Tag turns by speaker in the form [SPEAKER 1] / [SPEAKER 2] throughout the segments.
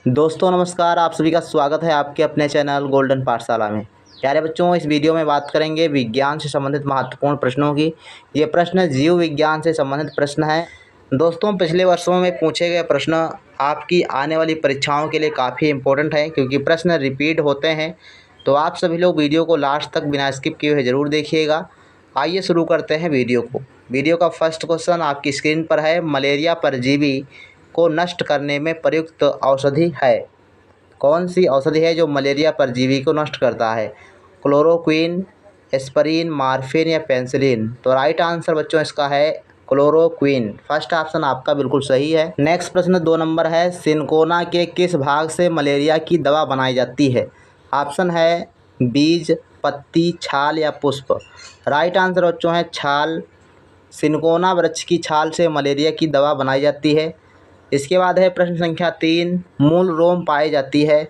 [SPEAKER 1] दोस्तों नमस्कार, आप सभी का स्वागत है आपके अपने चैनल गोल्डन पाठशाला में। प्यारे बच्चों, इस वीडियो में बात करेंगे विज्ञान से संबंधित महत्वपूर्ण प्रश्नों की। ये प्रश्न जीव विज्ञान से संबंधित प्रश्न हैं। दोस्तों, पिछले वर्षों में पूछे गए प्रश्न आपकी आने वाली परीक्षाओं के लिए काफ़ी इम्पोर्टेंट है, क्योंकि प्रश्न रिपीट होते हैं। तो आप सभी लोग वीडियो को लास्ट तक बिना स्किप किए हुए ज़रूर देखिएगा। आइए शुरू करते हैं वीडियो को। वीडियो का फर्स्ट क्वेश्चन आपकी स्क्रीन पर है। मलेरिया परजीवी को नष्ट करने में प्रयुक्त औषधि है। कौन सी औषधि है जो मलेरिया परजीवी को नष्ट करता है? क्लोरोक्विन, एस्पिरिन, मॉर्फिन या पेनिसिलिन? तो राइट आंसर बच्चों इसका है क्लोरोक्विन। फर्स्ट ऑप्शन आपका बिल्कुल सही है। नेक्स्ट प्रश्न 2 नंबर है। सिनकोना के किस भाग से मलेरिया की दवा बनाई जाती है? ऑप्शन है बीज, पत्ती, छाल या पुष्प? राइट आंसर बच्चों है छाल। सिनकोना वृक्ष की छाल से मलेरिया की दवा बनाई जाती है। इसके बाद है प्रश्न संख्या 3। मूल रोम पाई जाती है।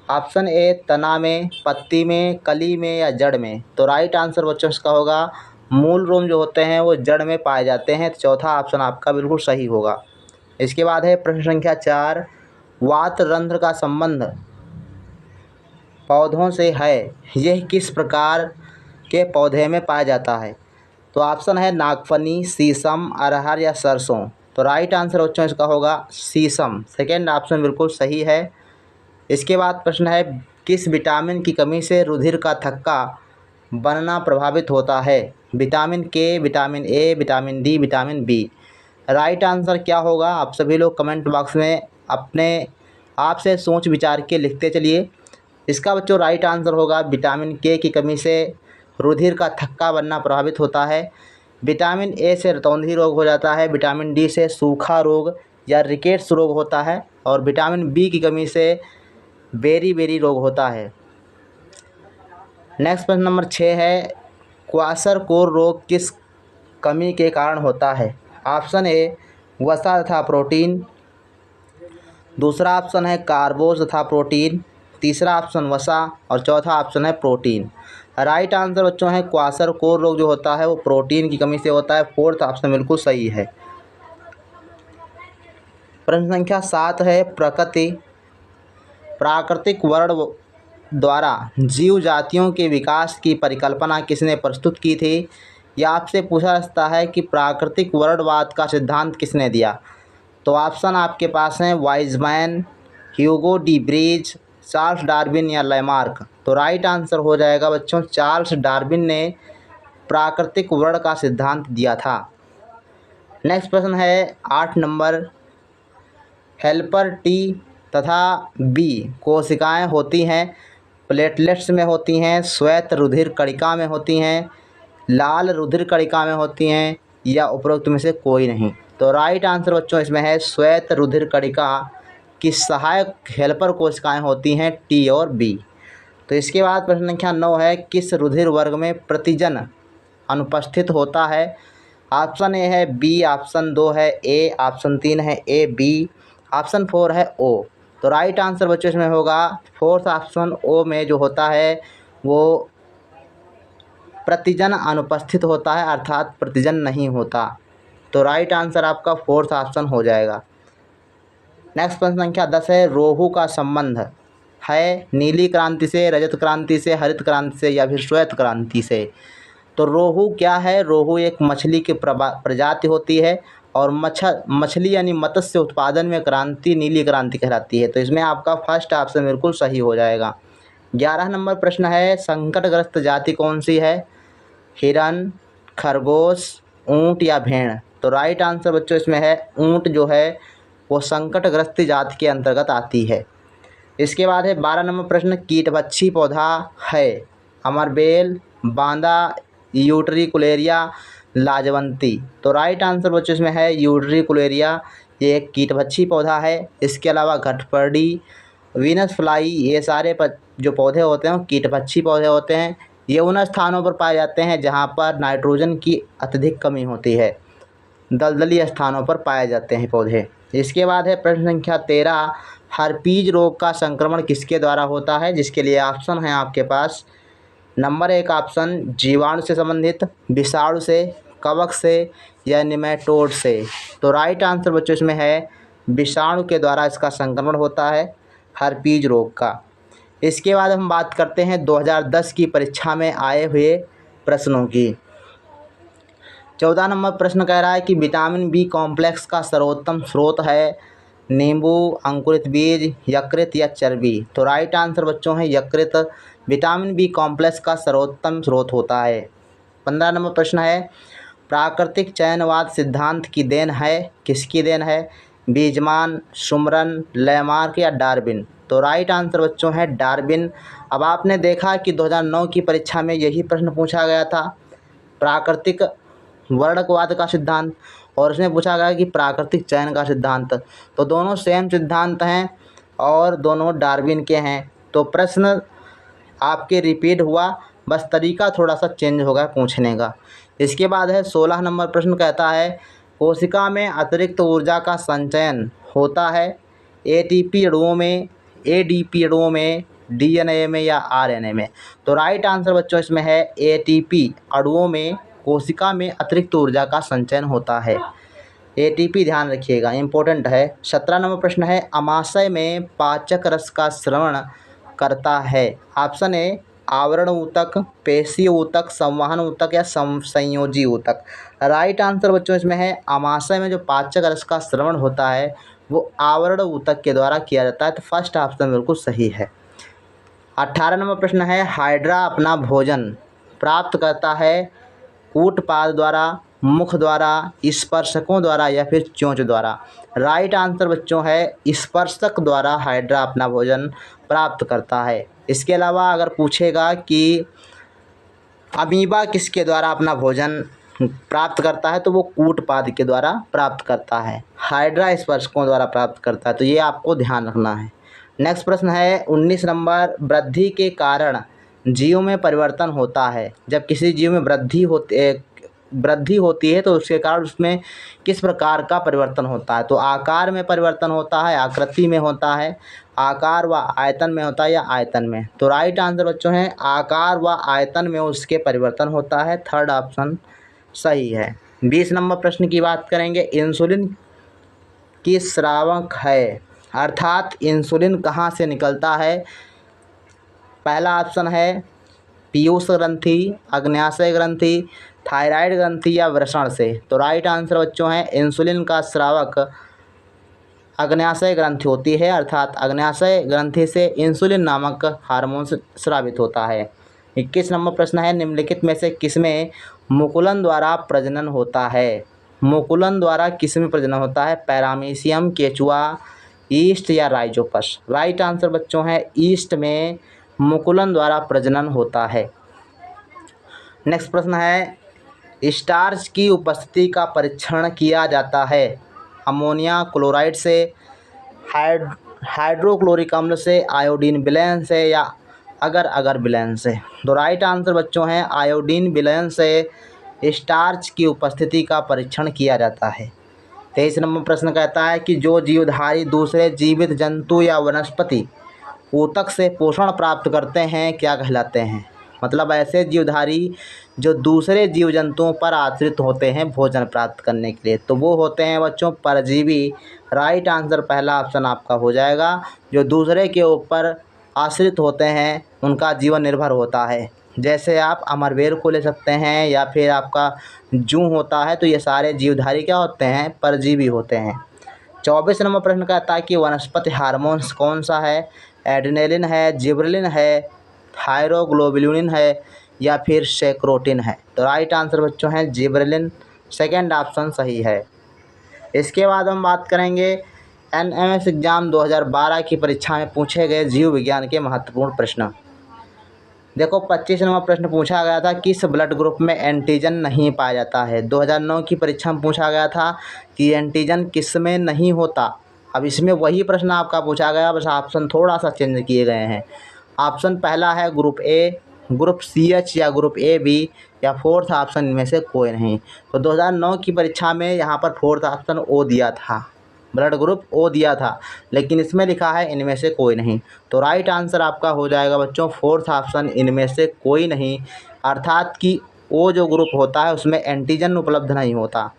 [SPEAKER 1] ऑप्शन ए तना में, पत्ती में, कली में या जड़ में? तो राइट आंसर बच्चों इसका होगा मूल रोम जो होते हैं वो जड़ में पाए जाते हैं। तो चौथा ऑप्शन आपका बिल्कुल सही होगा। इसके बाद है प्रश्न संख्या 4। वात रंध्र का संबंध पौधों से है, यह किस प्रकार के पौधे में पाया जाता है? तो ऑप्शन है नागफनी, शीशम, अरहर या सरसों? तो राइट आंसर बच्चों इसका होगा शीशम। सेकेंड ऑप्शन बिल्कुल सही है। इसके बाद प्रश्न है किस विटामिन की कमी से रुधिर का थक्का बनना प्रभावित होता है? Vitamin K, vitamin A, vitamin D, vitamin B? Right answer क्या होगा? आप सभी लोग कमेंट बॉक्स में अपने आप से सोच विचार के लिखते चलिए। इसका बच्चों राइट आंसर होगा विटामिन के की कमी से रुधिर का थक्का बनना प्रभावित होता है। विटामिन ए से रतौंधी रोग हो जाता है। विटामिन डी से सूखा रोग या रिकेट्स रोग होता है। और विटामिन बी की कमी से बेरी रोग होता है। नेक्स्ट प्रश्न नंबर 6 है। क्वाशरकोर रोग किस कमी के कारण होता है? ऑप्शन ए वसा तथा प्रोटीन, दूसरा ऑप्शन है कार्बोज तथा प्रोटीन, तीसरा ऑप्शन वसा और चौथा ऑप्शन है प्रोटीन। राइट आंसर बच्चों है क्वाशरकोर रोग जो होता है वो प्रोटीन की कमी से होता है। फोर्थ ऑप्शन बिल्कुल सही है। प्रश्न संख्या 7 है। प्राकृतिक वर्ण द्वारा जीव जातियों के विकास की परिकल्पना किसने प्रस्तुत की थी? यह आपसे पूछा जाता है कि प्राकृतिक वर्णवाद का सिद्धांत किसने दिया? तो ऑप्शन आपके पास हैं Weismann, Hugo de Vries, Charles Darwin या लैमार्क? तो राइट आंसर हो जाएगा बच्चों चार्ल्स डार्विन ने प्राकृतिक वर्ण का सिद्धांत दिया था। नेक्स्ट प्रश्न है 8 नंबर। हेल्पर टी तथा बी कोशिकाएं होती हैं प्लेटलेट्स में होती हैं, श्वेत रुधिर कणिका में होती हैं, लाल रुधिर कणिका में होती हैं या उपरोक्त में से कोई नहीं? तो राइट आंसर बच्चों इसमें है श्वेत रुधिर कणिका की सहायक हेल्पर कोशिकाएं होती हैं टी और बी। तो इसके बाद प्रश्न संख्या 9 है। किस रुधिर वर्ग में प्रतिजन अनुपस्थित होता है? ऑप्शन ए है बी, ऑप्शन 2 है ए, ऑप्शन 3 है ए बी, ऑप्शन 4 है ओ? तो राइट आंसर बच्चों इसमें होगा फोर्थ ऑप्शन ओ में जो होता है वो प्रतिजन अनुपस्थित होता है, अर्थात प्रतिजन नहीं होता। तो राइट आंसर आपका फोर्थ ऑप्शन हो जाएगा। नेक्स्ट प्रश्न संख्या 10 है। रोहू का संबंध है नीली क्रांति से, रजत क्रांति से, हरित क्रांति से या फिर श्वेत क्रांति से? तो रोहू क्या है? रोहू एक मछली की प्रजाति होती है और मछली यानी मत्स्य उत्पादन में क्रांति नीली क्रांति कहलाती है। तो इसमें आपका फर्स्ट ऑप्शन बिल्कुल सही हो जाएगा। 11 नंबर प्रश्न है। संकटग्रस्त जाति कौन सी है? हिरन, खरगोश, ऊंट या भेड़? तो राइट आंसर बच्चों इसमें है ऊंट जो है वो संकटग्रस्त जाति के अंतर्गत आती है। इसके बाद है 12 नंबर प्रश्न। कीटभक्षी पौधा है अमरबेल, बांदा, यूट्रिकुलेरिया, लाजवंती? तो राइट आंसर बच्चों इसमें है यूट्रिकुलेरिया। ये एक कीटभक्षी पौधा है। इसके अलावा घटपर्डी, वीनस फ्लाई, ये सारे जो पौधे होते हैं वो कीटभक्षी पौधे होते हैं। ये उन स्थानों पर पाए जाते हैं जहाँ पर नाइट्रोजन की अत्यधिक कमी होती है। दलदली स्थानों पर पाए जाते हैं पौधे। इसके बाद है प्रश्न संख्या 13। हर्पीज रोग का संक्रमण किसके द्वारा होता है? जिसके लिए ऑप्शन है आपके पास। नंबर 1 ऑप्शन जीवाणु से संबंधित, विषाणु से, कवक से या निमेटोड से? तो राइट आंसर बच्चों इसमें है विषाणु के द्वारा इसका संक्रमण होता है। हर्पीज रोग का। इसके बाद हम बात करते हैं 2010 की परीक्षा में आए हुए प्रश्नों की। 14 नंबर प्रश्न कह रहा है कि विटामिन बी कॉम्प्लेक्स का सर्वोत्तम स्रोत है नींबू, अंकुरित बीज, यकृत या चर्बी। तो राइट आंसर बच्चों है यकृत विटामिन बी कॉम्प्लेक्स का सर्वोत्तम स्रोत होता है। 15 नंबर प्रश्न है प्राकृतिक चयनवाद सिद्धांत की देन है, किसकी देन है? बीजमान, शुमरन, लैमार्क या डार्विन। तो राइट आंसर बच्चों है डार्विन। अब आपने देखा कि 2009 की परीक्षा में यही प्रश्न पूछा गया था, प्राकृतिक वर्णकवाद का सिद्धांत, और इसमें पूछा गया कि प्राकृतिक चयन का सिद्धांत। तो दोनों सेम सिद्धांत हैं और दोनों डार्विन के हैं। तो प्रश्न आपके रिपीट हुआ, बस तरीका थोड़ा सा चेंज होगा पूछने का। इसके बाद है 16 नंबर प्रश्न कहता है कोशिका में अतिरिक्त ऊर्जा का संचयन होता है एटीपी अणुओं में, एडीपी अणुओं में, डीएनए में या आरएनए में। तो राइट आंसर बच्चों इसमें है एटीपी अणुओं में कोशिका में अतिरिक्त ऊर्जा का संचयन होता है। एटीपी ध्यान रखिएगा, इम्पोर्टेंट है। 17 नंबर प्रश्न है अमाशय में पाचक रस का स्रवण करता है। ऑप्शन ए आवरण ऊतक, पेशीय ऊतक, संवहन ऊतक या संयोजी ऊतक। राइट आंसर बच्चों इसमें है अमाशय में जो पाचक रस का स्रवण होता है वो आवरण ऊतक के द्वारा किया जाता है। तो फर्स्ट ऑप्शन बिल्कुल सही है। 18 नंबर प्रश्न है हाइड्रा अपना भोजन प्राप्त करता है कूटपाद द्वारा, मुख द्वारा, स्पर्शकों द्वारा या फिर चोंच द्वारा। राइट आंसर बच्चों है स्पर्शक द्वारा हाइड्रा अपना भोजन प्राप्त करता है। इसके अलावा अगर पूछेगा कि अमीबा किसके द्वारा अपना भोजन प्राप्त करता है तो वो कूटपाद के द्वारा प्राप्त करता है, हाइड्रा स्पर्शकों द्वारा प्राप्त करता है। तो ये आपको ध्यान रखना है। नेक्स्ट प्रश्न है 19 नंबर वृद्धि के कारण जीव में परिवर्तन होता है। जब किसी जीव में वृद्धि होती है तो उसके कारण उसमें किस प्रकार का परिवर्तन होता है? तो आकार में परिवर्तन होता है, आकृति में होता है, आकार व आयतन में होता है या आयतन में। तो राइट आंसर बच्चों है आकार व आयतन में उसके परिवर्तन होता है। थर्ड ऑप्शन सही है। 20 नंबर प्रश्न की बात करेंगे इंसुलिन की स्रावक है, अर्थात इंसुलिन कहाँ से निकलता है? पहला ऑप्शन है पीयूष ग्रंथि, अग्न्याशय ग्रंथि, थायराइड ग्रंथि या वृषण से। तो राइट आंसर बच्चों है इंसुलिन का स्रावक अग्न्याशय ग्रंथि होती है, अर्थात अग्न्याशय ग्रंथि से इंसुलिन नामक हार्मोन स्रावित होता है। 21 नंबर प्रश्न है निम्नलिखित में से किसमें मुकुलन द्वारा प्रजनन होता है? मुकुलन द्वारा किसमें प्रजनन होता है? पैरामीशियम, केचुआ, ईस्ट या राइजोपस। राइट आंसर बच्चों है ईस्ट में मुकुलन द्वारा प्रजनन होता है। नेक्स्ट प्रश्न है स्टार्च की उपस्थिति का परीक्षण किया जाता है अमोनिया क्लोराइड से, हाइड्रोक्लोरिक अम्ल से, आयोडीन विलयन से या अगर अगर विलयन से। तो राइट आंसर बच्चों हैं आयोडीन विलयन से स्टार्च की उपस्थिति का परीक्षण किया जाता है। 23 नंबर प्रश्न कहता है कि जो जीवधारी दूसरे जीवित जंतु या वनस्पति ऊतक से पोषण प्राप्त करते हैं क्या कहलाते हैं? मतलब ऐसे जीवधारी जो दूसरे जीव जंतुओं पर आश्रित होते हैं भोजन प्राप्त करने के लिए, तो वो होते हैं बच्चों परजीवी। राइट आंसर पहला ऑप्शन आपका हो जाएगा। जो दूसरे के ऊपर आश्रित होते हैं उनका जीवन निर्भर होता है। जैसे आप अमरवेल को ले सकते हैं या फिर आपका जूं होता है, तो ये सारे जीवधारी क्या होते हैं? परजीवी होते हैं। 24 नंबर प्रश्न कहता है कि वनस्पति हार्मोन्स कौन सा है? एड्रेनलिन है, जिबरेलिन है, थायरोग्लोबुलिन है या फिर सेक्रोटिन है। तो राइट आंसर बच्चों हैं जिबरेलिन, सेकेंड ऑप्शन सही है। इसके बाद हम बात करेंगे एनएमएस एग्ज़ाम 2012 की परीक्षा में पूछे गए जीव विज्ञान के महत्वपूर्ण प्रश्न। देखो 25 नंबर प्रश्न पूछा गया था किस ब्लड ग्रुप में एंटीजन नहीं पाया जाता है? 2009 की परीक्षा में पूछा गया था कि एंटीजन किस में नहीं होता। अब इसमें वही प्रश्न आपका पूछा गया, बस ऑप्शन थोड़ा सा चेंज किए गए हैं। ऑप्शन पहला है ग्रुप ए, ग्रुप CH या ग्रुप AB या फोर्थ ऑप्शन इनमें से कोई नहीं। तो 2009 की परीक्षा में यहाँ पर फोर्थ ऑप्शन O दिया था, ब्लड ग्रुप O दिया था, लेकिन इसमें लिखा है इनमें से कोई नहीं। तो राइट आंसर आपका हो जाएगा बच्चों फोर्थ ऑप्शन इनमें से कोई नहीं, अर्थात कि O जो ग्रुप होता है उसमें एंटीजन उपलब्ध नहीं होता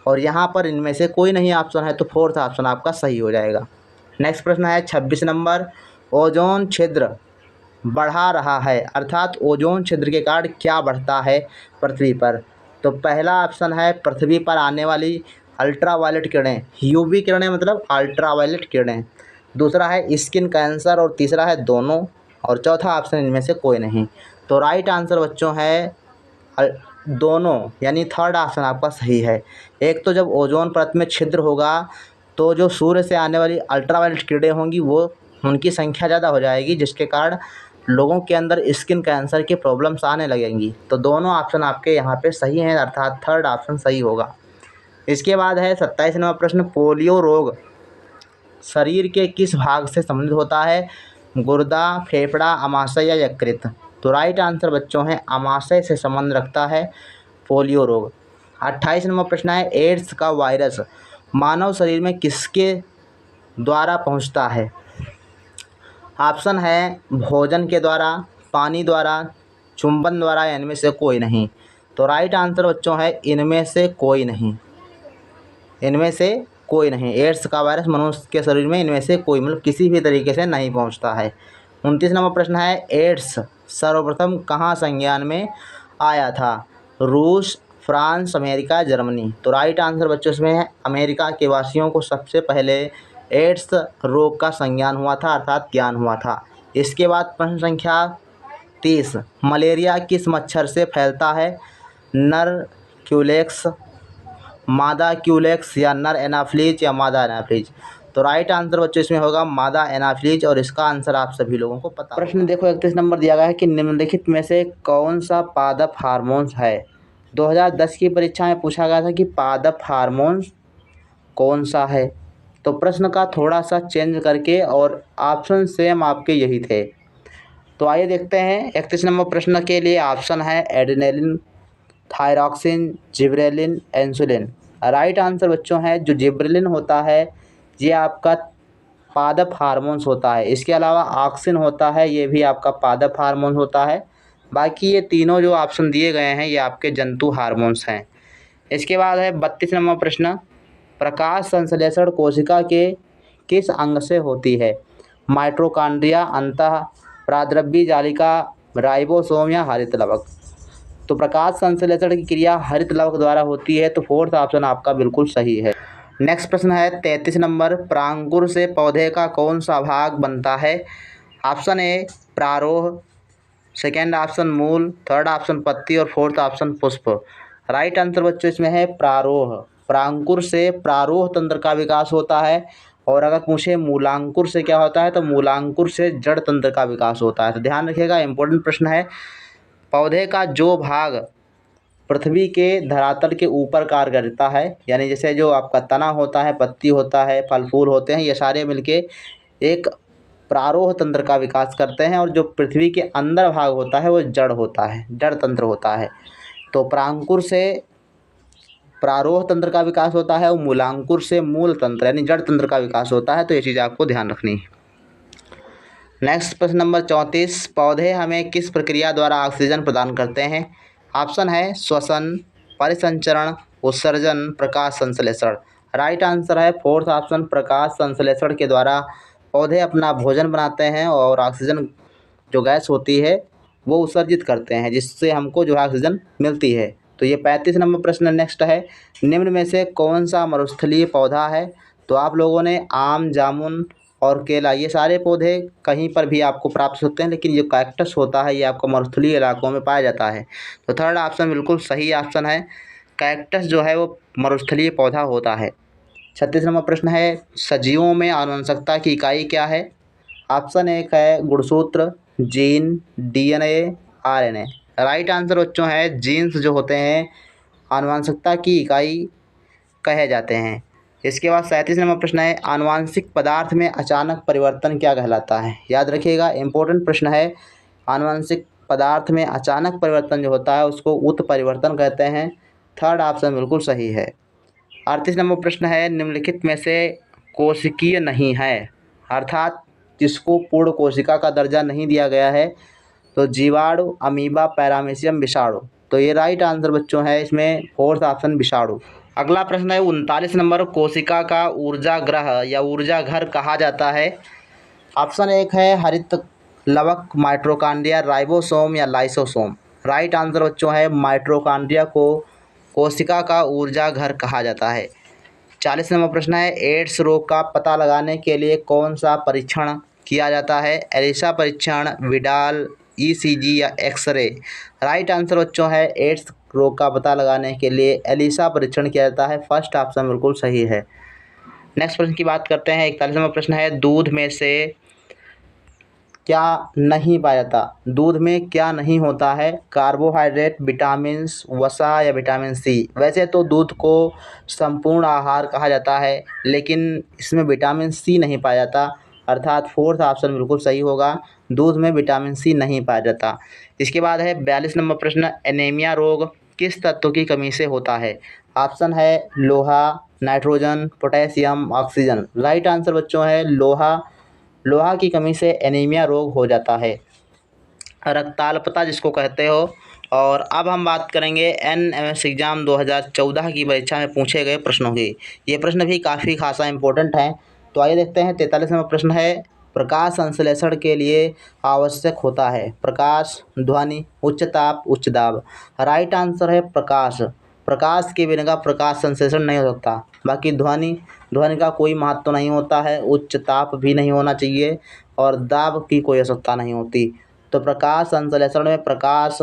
[SPEAKER 1] और यहाँ पर इनमें से कोई नहीं ऑप्शन है, तो फोर्थ ऑप्शन आपका सही हो जाएगा। नेक्स्ट प्रश्न है 26 नंबर, ओजोन छिद्र बढ़ा रहा है, अर्थात ओजोन छिद्र के कारण क्या बढ़ता है पृथ्वी पर। तो पहला ऑप्शन है पृथ्वी पर आने वाली अल्ट्रावायलेट किरणें, यूवी किरणें मतलब अल्ट्रावायलेट किरणें। दूसरा है स्किन कैंसर और तीसरा है दोनों और चौथा ऑप्शन इनमें से कोई नहीं। तो राइट आंसर बच्चों है दोनों, यानी थर्ड ऑप्शन आपका सही है। एक तो जब ओजोन परत में छिद्र होगा तो जो सूर्य से आने वाली अल्ट्रावायलेट किरणें होंगी वो उनकी संख्या ज़्यादा हो जाएगी, जिसके कारण लोगों के अंदर स्किन कैंसर की प्रॉब्लम्स आने लगेंगी। तो दोनों ऑप्शन आपके यहाँ पे सही हैं, अर्थात थर्ड ऑप्शन सही होगा। इसके बाद है 27 नंबर प्रश्न, पोलियो रोग शरीर के किस भाग से संबंधित होता है, गुर्दा, फेफड़ा, अमाशय या यकृत। तो राइट आंसर बच्चों है अमाशय से संबंध रखता है पोलियो रोग। 28 नंबर प्रश्न है, एड्स का वायरस मानव शरीर में किसके द्वारा पहुंचता है। ऑप्शन है भोजन के द्वारा, पानी द्वारा, चुंबन द्वारा या इनमें से कोई नहीं। तो राइट आंसर बच्चों है इनमें से कोई नहीं, इनमें से कोई नहीं। एड्स का वायरस मनुष्य के शरीर में इनमें से कोई मतलब किसी भी तरीके से नहीं पहुंचता है। 29 नंबर प्रश्न है, एड्स सर्वप्रथम कहाँ संज्ञान में आया था, रूस, फ्रांस, अमेरिका, जर्मनी। तो राइट आंसर बच्चों इसमें है अमेरिका के वासियों को सबसे पहले एड्स रोग का संज्ञान हुआ था, अर्थात ज्ञान हुआ था। इसके बाद प्रश्न संख्या 30, मलेरिया किस मच्छर से फैलता है, नर क्यूलेक्स, मादा क्यूलेक्स या नर एनाफ्लीज या मादा एनाफ्लीज। तो राइट आंसर बच्चों इसमें होगा मादा एनाफ्लीज और इसका आंसर आप सभी लोगों को पता। प्रश्न देखो 31 नंबर दिया गया है कि निम्नलिखित में से कौन सा पादप हार्मोन्स है। 2010 की परीक्षा में पूछा गया था कि पादप हार्मोन्स कौन सा है। तो प्रश्न का थोड़ा सा चेंज करके और ऑप्शन सेम आपके यही थे। तो आइए देखते हैं 31 नंबर प्रश्न के लिए ऑप्शन है adrenaline, thyroxine, gibberellin, insulin. Right answer बच्चों है जो जिबरेलिन होता है ये आपका पादप हार्मोन्स होता है। इसके अलावा ऑक्सिन होता है, ये भी आपका पादप हार्मोन होता है। बाकी ये तीनों जो ऑप्शन दिए गए हैं ये आपके जंतु हार्मोन्स हैं। इसके बाद है 32 नंबर प्रश्न, प्रकाश संश्लेषण कोशिका के किस अंग से होती है, माइटोकॉन्ड्रिया, अंतः प्राद्रव्य जालिका, राइबोसोम या हरित लवक। तो प्रकाश संश्लेषण की क्रिया हरित लवक द्वारा होती है, तो फोर्थ ऑप्शन आपका बिल्कुल सही है। नेक्स्ट प्रश्न है 33 नंबर, प्रांकुर से पौधे का कौन सा भाग बनता है। ऑप्शन ए प्रारोह, सेकेंड ऑप्शन मूल, थर्ड ऑप्शन पत्ती और फोर्थ ऑप्शन पुष्प। राइट आंसर बच्चों इसमें है प्रारोह। प्रांकुर से प्रारोह तंत्र का विकास होता है और अगर पूछे मूलांकुर से क्या होता है तो मूलांकुर से जड़ तंत्र का विकास होता है। तो ध्यान रखिएगा, इंपॉर्टेंट प्रश्न है। पौधे का जो भाग पृथ्वी के धरातल के ऊपर कार्य करता है, यानी जैसे जो आपका तना होता है, पत्ती होता है, फल फूल होते हैं, ये सारे मिलके एक प्रारोह तंत्र का विकास करते हैं और जो पृथ्वी के अंदर भाग होता है वो जड़ होता है, जड़ तंत्र होता है। तो प्रांकुर से प्रारोह तंत्र का विकास होता है और मूलांकुर से मूल तंत्र यानी जड़ तंत्र का विकास होता है। तो ये चीज़ आपको ध्यान रखनी है। नेक्स्ट प्रश्न नंबर 34, पौधे हमें किस प्रक्रिया द्वारा ऑक्सीजन प्रदान करते हैं। ऑप्शन है श्वसन, परिसंचरण, उत्सर्जन, प्रकाश संश्लेषण। राइट आंसर है फोर्थ ऑप्शन, प्रकाश संश्लेषण के द्वारा पौधे अपना भोजन बनाते हैं और ऑक्सीजन जो गैस होती है वो उत्सर्जित करते हैं, जिससे हमको जो ऑक्सीजन मिलती है। तो ये 35 नंबर प्रश्न नेक्स्ट है, निम्न में से कौन सा मरुस्थलीय पौधा है। तो आप लोगों ने आम, जामुन और केला ये सारे पौधे कहीं पर भी आपको प्राप्त होते हैं, लेकिन जो कैक्टस होता है ये आपको मरुस्थलीय इलाकों में पाया जाता है। तो थर्ड ऑप्शन बिल्कुल सही ऑप्शन है, कैक्टस जो है वो मरुस्थलीय पौधा होता है। 36 नंबर प्रश्न है, सजीवों में आनुवंशिकता की इकाई क्या है। ऑप्शन एक है गुणसूत्र, gene, DNA, RNA. Right answer बच्चों है जीन्स जो होते हैं आनुवंशिकता की इकाई कहे जाते हैं। इसके बाद 37 नंबर प्रश्न है, आनुवंशिक पदार्थ में अचानक परिवर्तन क्या कहलाता है। याद रखिएगा, इंपॉर्टेंट प्रश्न है। आनुवंशिक पदार्थ में अचानक परिवर्तन जो होता है उसको उत्परिवर्तन कहते हैं। थर्ड ऑप्शन बिल्कुल सही है। 38 नंबर प्रश्न है, निम्नलिखित में से कोशिकीय नहीं है, अर्थात जिसको पूर्ण कोशिका का दर्जा नहीं दिया गया है। तो जीवाणु, अमीबा, पैरामीशियम, विषाणु। तो ये राइट आंसर बच्चों है इसमें फोर्थ ऑप्शन विषाणु। अगला प्रश्न है 39 नंबर, कोशिका का ऊर्जा ग्रह या ऊर्जा घर कहा जाता है। ऑप्शन 1 है हरित लवक, माइटोकॉन्ड्रिया, राइबोसोम या लाइसोसोम। राइट आंसर बच्चों है माइटोकॉन्ड्रिया को कोशिका का ऊर्जा घर कहा जाता है। 40 नंबर प्रश्न है एड्स रोग का पता लगाने के लिए कौन सा परीक्षण किया जाता है। एलिसा परीक्षण, विडाल, ईसीजी या एक्सरे। राइट आंसर बच्चों है एड्स रोग का पता लगाने के लिए एलिसा परीक्षण किया जाता है। फर्स्ट ऑप्शन बिल्कुल सही है। नेक्स्ट प्रश्न की बात करते हैं। 41 नंबर प्रश्न है दूध में से क्या नहीं पाया जाता। दूध में क्या नहीं होता है। कार्बोहाइड्रेट, विटामिन, वसा या विटामिन सी। वैसे तो दूध को संपूर्ण आहार कहा जाता है, लेकिन इसमें विटामिन सी नहीं पाया जाता, अर्थात फोर्थ ऑप्शन बिल्कुल सही होगा। दूध में विटामिन सी नहीं पाया जाता। इसके बाद है 42 नंबर प्रश्न, एनीमिया रोग किस तत्व की कमी से होता है। ऑप्शन है लोहा, nitrogen, potassium, oxygen. Right answer बच्चों है लोहा। लोहा की कमी से एनीमिया रोग हो जाता है, रक्ताल्पता जिसको कहते हो। और अब हम बात करेंगे एनएमएस एग्ज़ाम 2014 की परीक्षा में पूछे गए प्रश्नों की। ये प्रश्न भी काफ़ी खासा इम्पोर्टेंट हैं। तो आइए देखते हैं। 43 नंबर प्रश्न है प्रकाश संश्लेषण के लिए आवश्यक होता है। प्रकाश, ध्वनि, उच्च ताप, उच्च दाब। राइट आंसर है प्रकाश। प्रकाश के बिना प्रकाश संश्लेषण नहीं हो सकता। बाकी ध्वनि का कोई महत्व नहीं होता है, उच्च ताप भी नहीं होना चाहिए और दाब की कोई आवश्यकता नहीं होती। तो प्रकाश संश्लेषण में प्रकाश,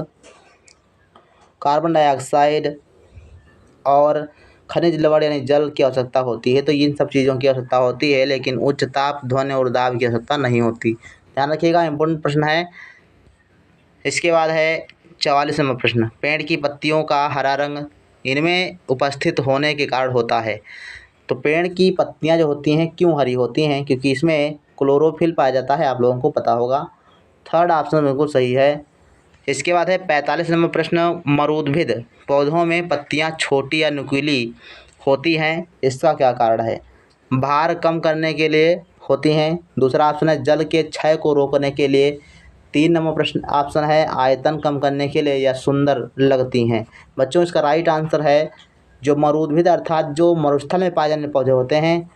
[SPEAKER 1] कार्बन डाइऑक्साइड और खनिज लवण यानी जल की आवश्यकता होती है। तो इन सब चीज़ों की आवश्यकता होती है, लेकिन उच्च ताप, ध्वनि और दाब की आवश्यकता नहीं होती। ध्यान रखिएगा, इंपॉर्टेंट प्रश्न है। इसके बाद है 44 नंबर प्रश्न, पेड़ की पत्तियों का हरा रंग इनमें उपस्थित होने के कारण होता है। तो पेड़ की पत्तियां जो होती हैं क्यों हरी होती हैं, क्योंकि इसमें क्लोरोफिल पाया जाता है, आप लोगों को पता होगा। थर्ड ऑप्शन बिल्कुल सही है। इसके बाद है 45 नंबर प्रश्न, मरूदभिद पौधों में पत्तियां छोटी या नुकीली होती हैं, इसका क्या कारण है। भार कम करने के लिए होती हैं। दूसरा ऑप्शन है जल के क्षय को रोकने के लिए। 3 नंबर प्रश्न ऑप्शन है आयतन कम करने के लिए या सुंदर लगती हैं। बच्चों इसका राइट आंसर है जो मरूदभिद अर्थात जो मरुस्थल में पाए जाने वाले पौधे होते हैं,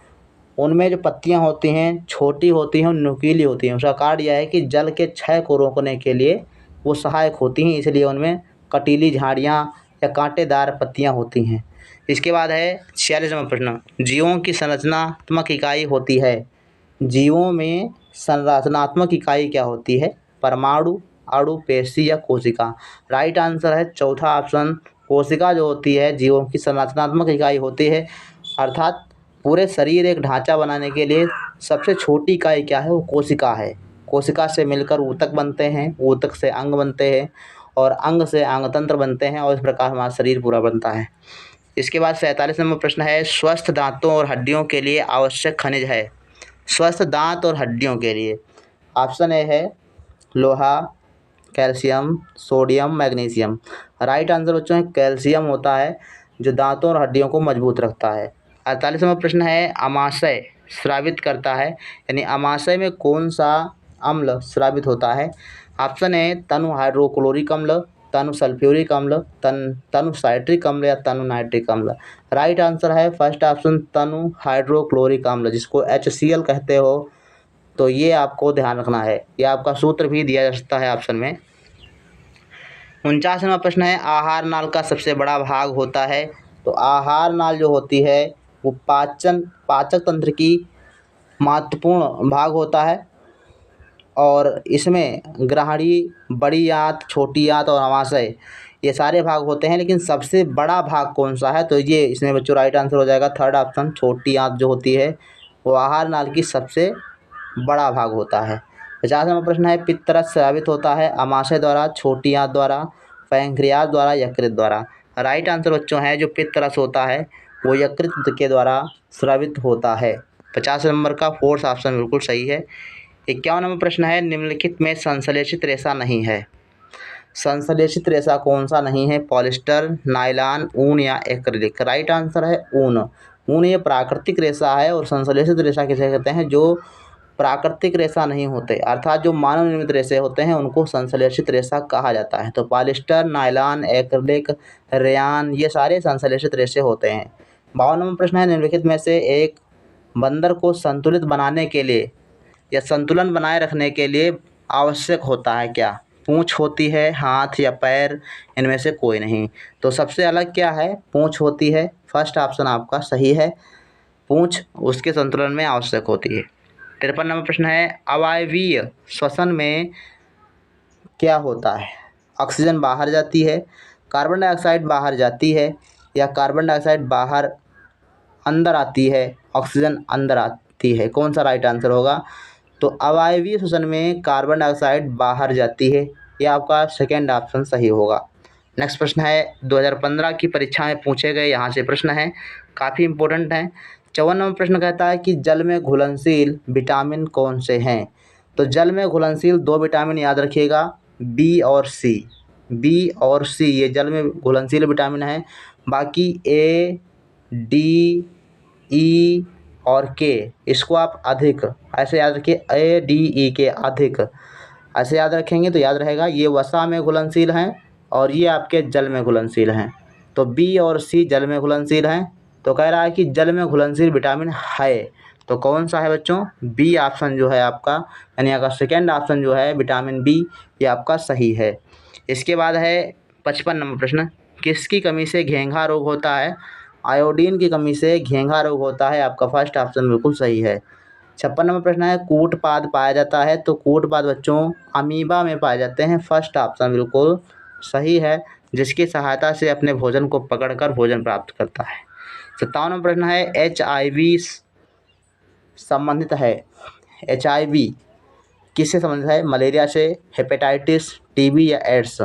[SPEAKER 1] उनमें जो पत्तियां होती हैं छोटी होती हैं और नुकीली होती हैं। उसका कारण यह है कि जल के क्षय को रोकने के लिए वो सहायक होती हैं, इसलिए उनमें कटीली झाड़ियाँ या कांटेदार पत्तियां होती हैं। इसके बाद है 46 नंबर प्रश्न, जीवों की संरचनात्मक इकाई होती है। जीवों में संरचनात्मक इकाई क्या होती है। परमाणु, अणु, पेशी या कोशिका। राइट आंसर है चौथा ऑप्शन, कोशिका जो होती है जीवों की संरचनात्मक इकाई होती है, अर्थात पूरे शरीर एक ढांचा बनाने के लिए सबसे छोटी इकाई क्या है, वो कोशिका है। कोशिका से मिलकर ऊतक बनते हैं, ऊतक से अंग बनते हैं और अंग से अंगतंत्र बनते हैं और इस प्रकार हमारा शरीर पूरा बनता है। इसके बाद 47 नंबर प्रश्न है स्वस्थ दांतों और हड्डियों के लिए आवश्यक खनिज है। स्वस्थ दांत और हड्डियों के लिए ऑप्शन ए है लोहा, calcium, sodium, magnesium. Right answer बच्चों है कैल्शियम होता है जो दांतों और हड्डियों को मजबूत रखता है। 48 नंबर प्रश्न है अमाशय स्रावित करता है, यानी अमाशय में कौन सा अम्ल स्रावित होता है। ऑप्शन ए तनु हाइड्रोक्लोरिक अम्ल, तनु सल्फ्यूरिक अम्ल, तनु साइट्रिक अम्ल या तनु नाइट्रिक अम्ल। राइट आंसर है फर्स्ट ऑप्शन तनु हाइड्रोक्लोरिक अम्ल, जिसको HCl कहते हो। तो ये आपको ध्यान रखना है, ये आपका सूत्र भी दिया जा सकता है ऑप्शन में। 49वां प्रश्न है आहार नाल का सबसे बड़ा भाग होता है। तो आहार नाल जो होती है वो पाचक तंत्र की महत्वपूर्ण भाग होता है और इसमें ग्रहणी, बड़ी आंत, छोटी आंत और अमाशय ये सारे भाग होते हैं, लेकिन सबसे बड़ा भाग कौन सा है, तो ये इसमें बच्चों राइट आंसर हो जाएगा थर्ड ऑप्शन, छोटी आंत जो होती है वो आहार नाल की सबसे बड़ा भाग होता है। 50 नंबर प्रश्न है पित्तरस स्रावित होता है अमाशय द्वारा, छोटी आंत द्वारा, पैंक्रियाज द्वारा, यकृत द्वारा। राइट आंसर बच्चों है जो पित्तरस होता है वो यकृत के द्वारा स्रावित होता है। 50 नंबर का फोर्थ ऑप्शन बिल्कुल सही है। 51 नंबर प्रश्न है निम्नलिखित में संश्लेषित रेशा नहीं है। संश्लेषित रेशा कौन सा नहीं है। पॉलिस्टर, नायलॉन, ऊन या एक्रिलिक। राइट आंसर है ऊन। ऊन ये प्राकृतिक रेशा है और संश्लेषित रेशा किसे कहते हैं, जो प्राकृतिक रेशा नहीं होते, अर्थात जो मानव निर्मित रेशे होते हैं उनको संश्लेषित रेशा कहा जाता है। तो पॉलिएस्टर, नायलॉन, एक्रिलिक, रेयान ये सारे संश्लेषित रेशे होते हैं। 52वां प्रश्न है, निम्नलिखित में से एक बंदर को संतुलित बनाने के लिए या संतुलन बनाए रखने के लिए आवश्यक होता है क्या? पूँछ होती है, हाथ या पैर, इनमें से कोई नहीं। तो सबसे अलग क्या है? पूँछ होती है। फर्स्ट ऑप्शन आपका सही है, पूँछ उसके संतुलन में आवश्यक होती है। 53 नंबर प्रश्न है, अवायवीय श्वसन में क्या होता है? ऑक्सीजन बाहर जाती है, कार्बन डाइऑक्साइड बाहर जाती है, या कार्बन डाइऑक्साइड बाहर अंदर आती है, ऑक्सीजन अंदर आती है? कौन सा राइट आंसर होगा? तो अवायवीय श्वसन में कार्बन डाइऑक्साइड बाहर जाती है, यह आपका सेकेंड ऑप्शन सही होगा। नेक्स्ट प्रश्न है, 2015 की परीक्षा में पूछे गए यहाँ से प्रश्न हैं, काफ़ी इंपॉर्टेंट हैं। 54 नंबर प्रश्न कहता है कि जल में घुलनशील विटामिन कौन से हैं? तो जल में घुलनशील 2 विटामिन याद रखिएगा, बी और सी। बी और सी ये जल में घुलनशील विटामिन हैं। बाकी ए, डी, ई और के इसको आप अधिक ऐसे याद रखिए, ए, डी, ई के अधिक ऐसे याद रखेंगे तो याद रहेगा। ये वसा में घुलनशील हैं और ये आपके जल में घुलनशील हैं। तो बी और सी जल में घुलनशील हैं। तो कह रहा है कि जल में घुलनशील विटामिन है, तो कौन सा है बच्चों? बी ऑप्शन जो है आपका, यानी आपका सेकेंड ऑप्शन जो है विटामिन बी, ये आपका सही है। इसके बाद है 55 नंबर प्रश्न, किसकी कमी से घेंघा रोग होता है? आयोडीन की कमी से घेंघा रोग होता है, आपका फर्स्ट ऑप्शन बिल्कुल सही है। 56 नंबर प्रश्न है, कूटपाद पाया जाता है? तो कूटपाद बच्चों अमीबा में पाए जाते हैं, फर्स्ट ऑप्शन बिल्कुल सही है, जिसकी सहायता से अपने भोजन को पकड़कर भोजन प्राप्त करता है। 57 नंबर प्रश्न है, HIV संबंधित है? HIV किससे संबंधित है? मलेरिया से, हेपेटाइटिस, टीबी या एड्स?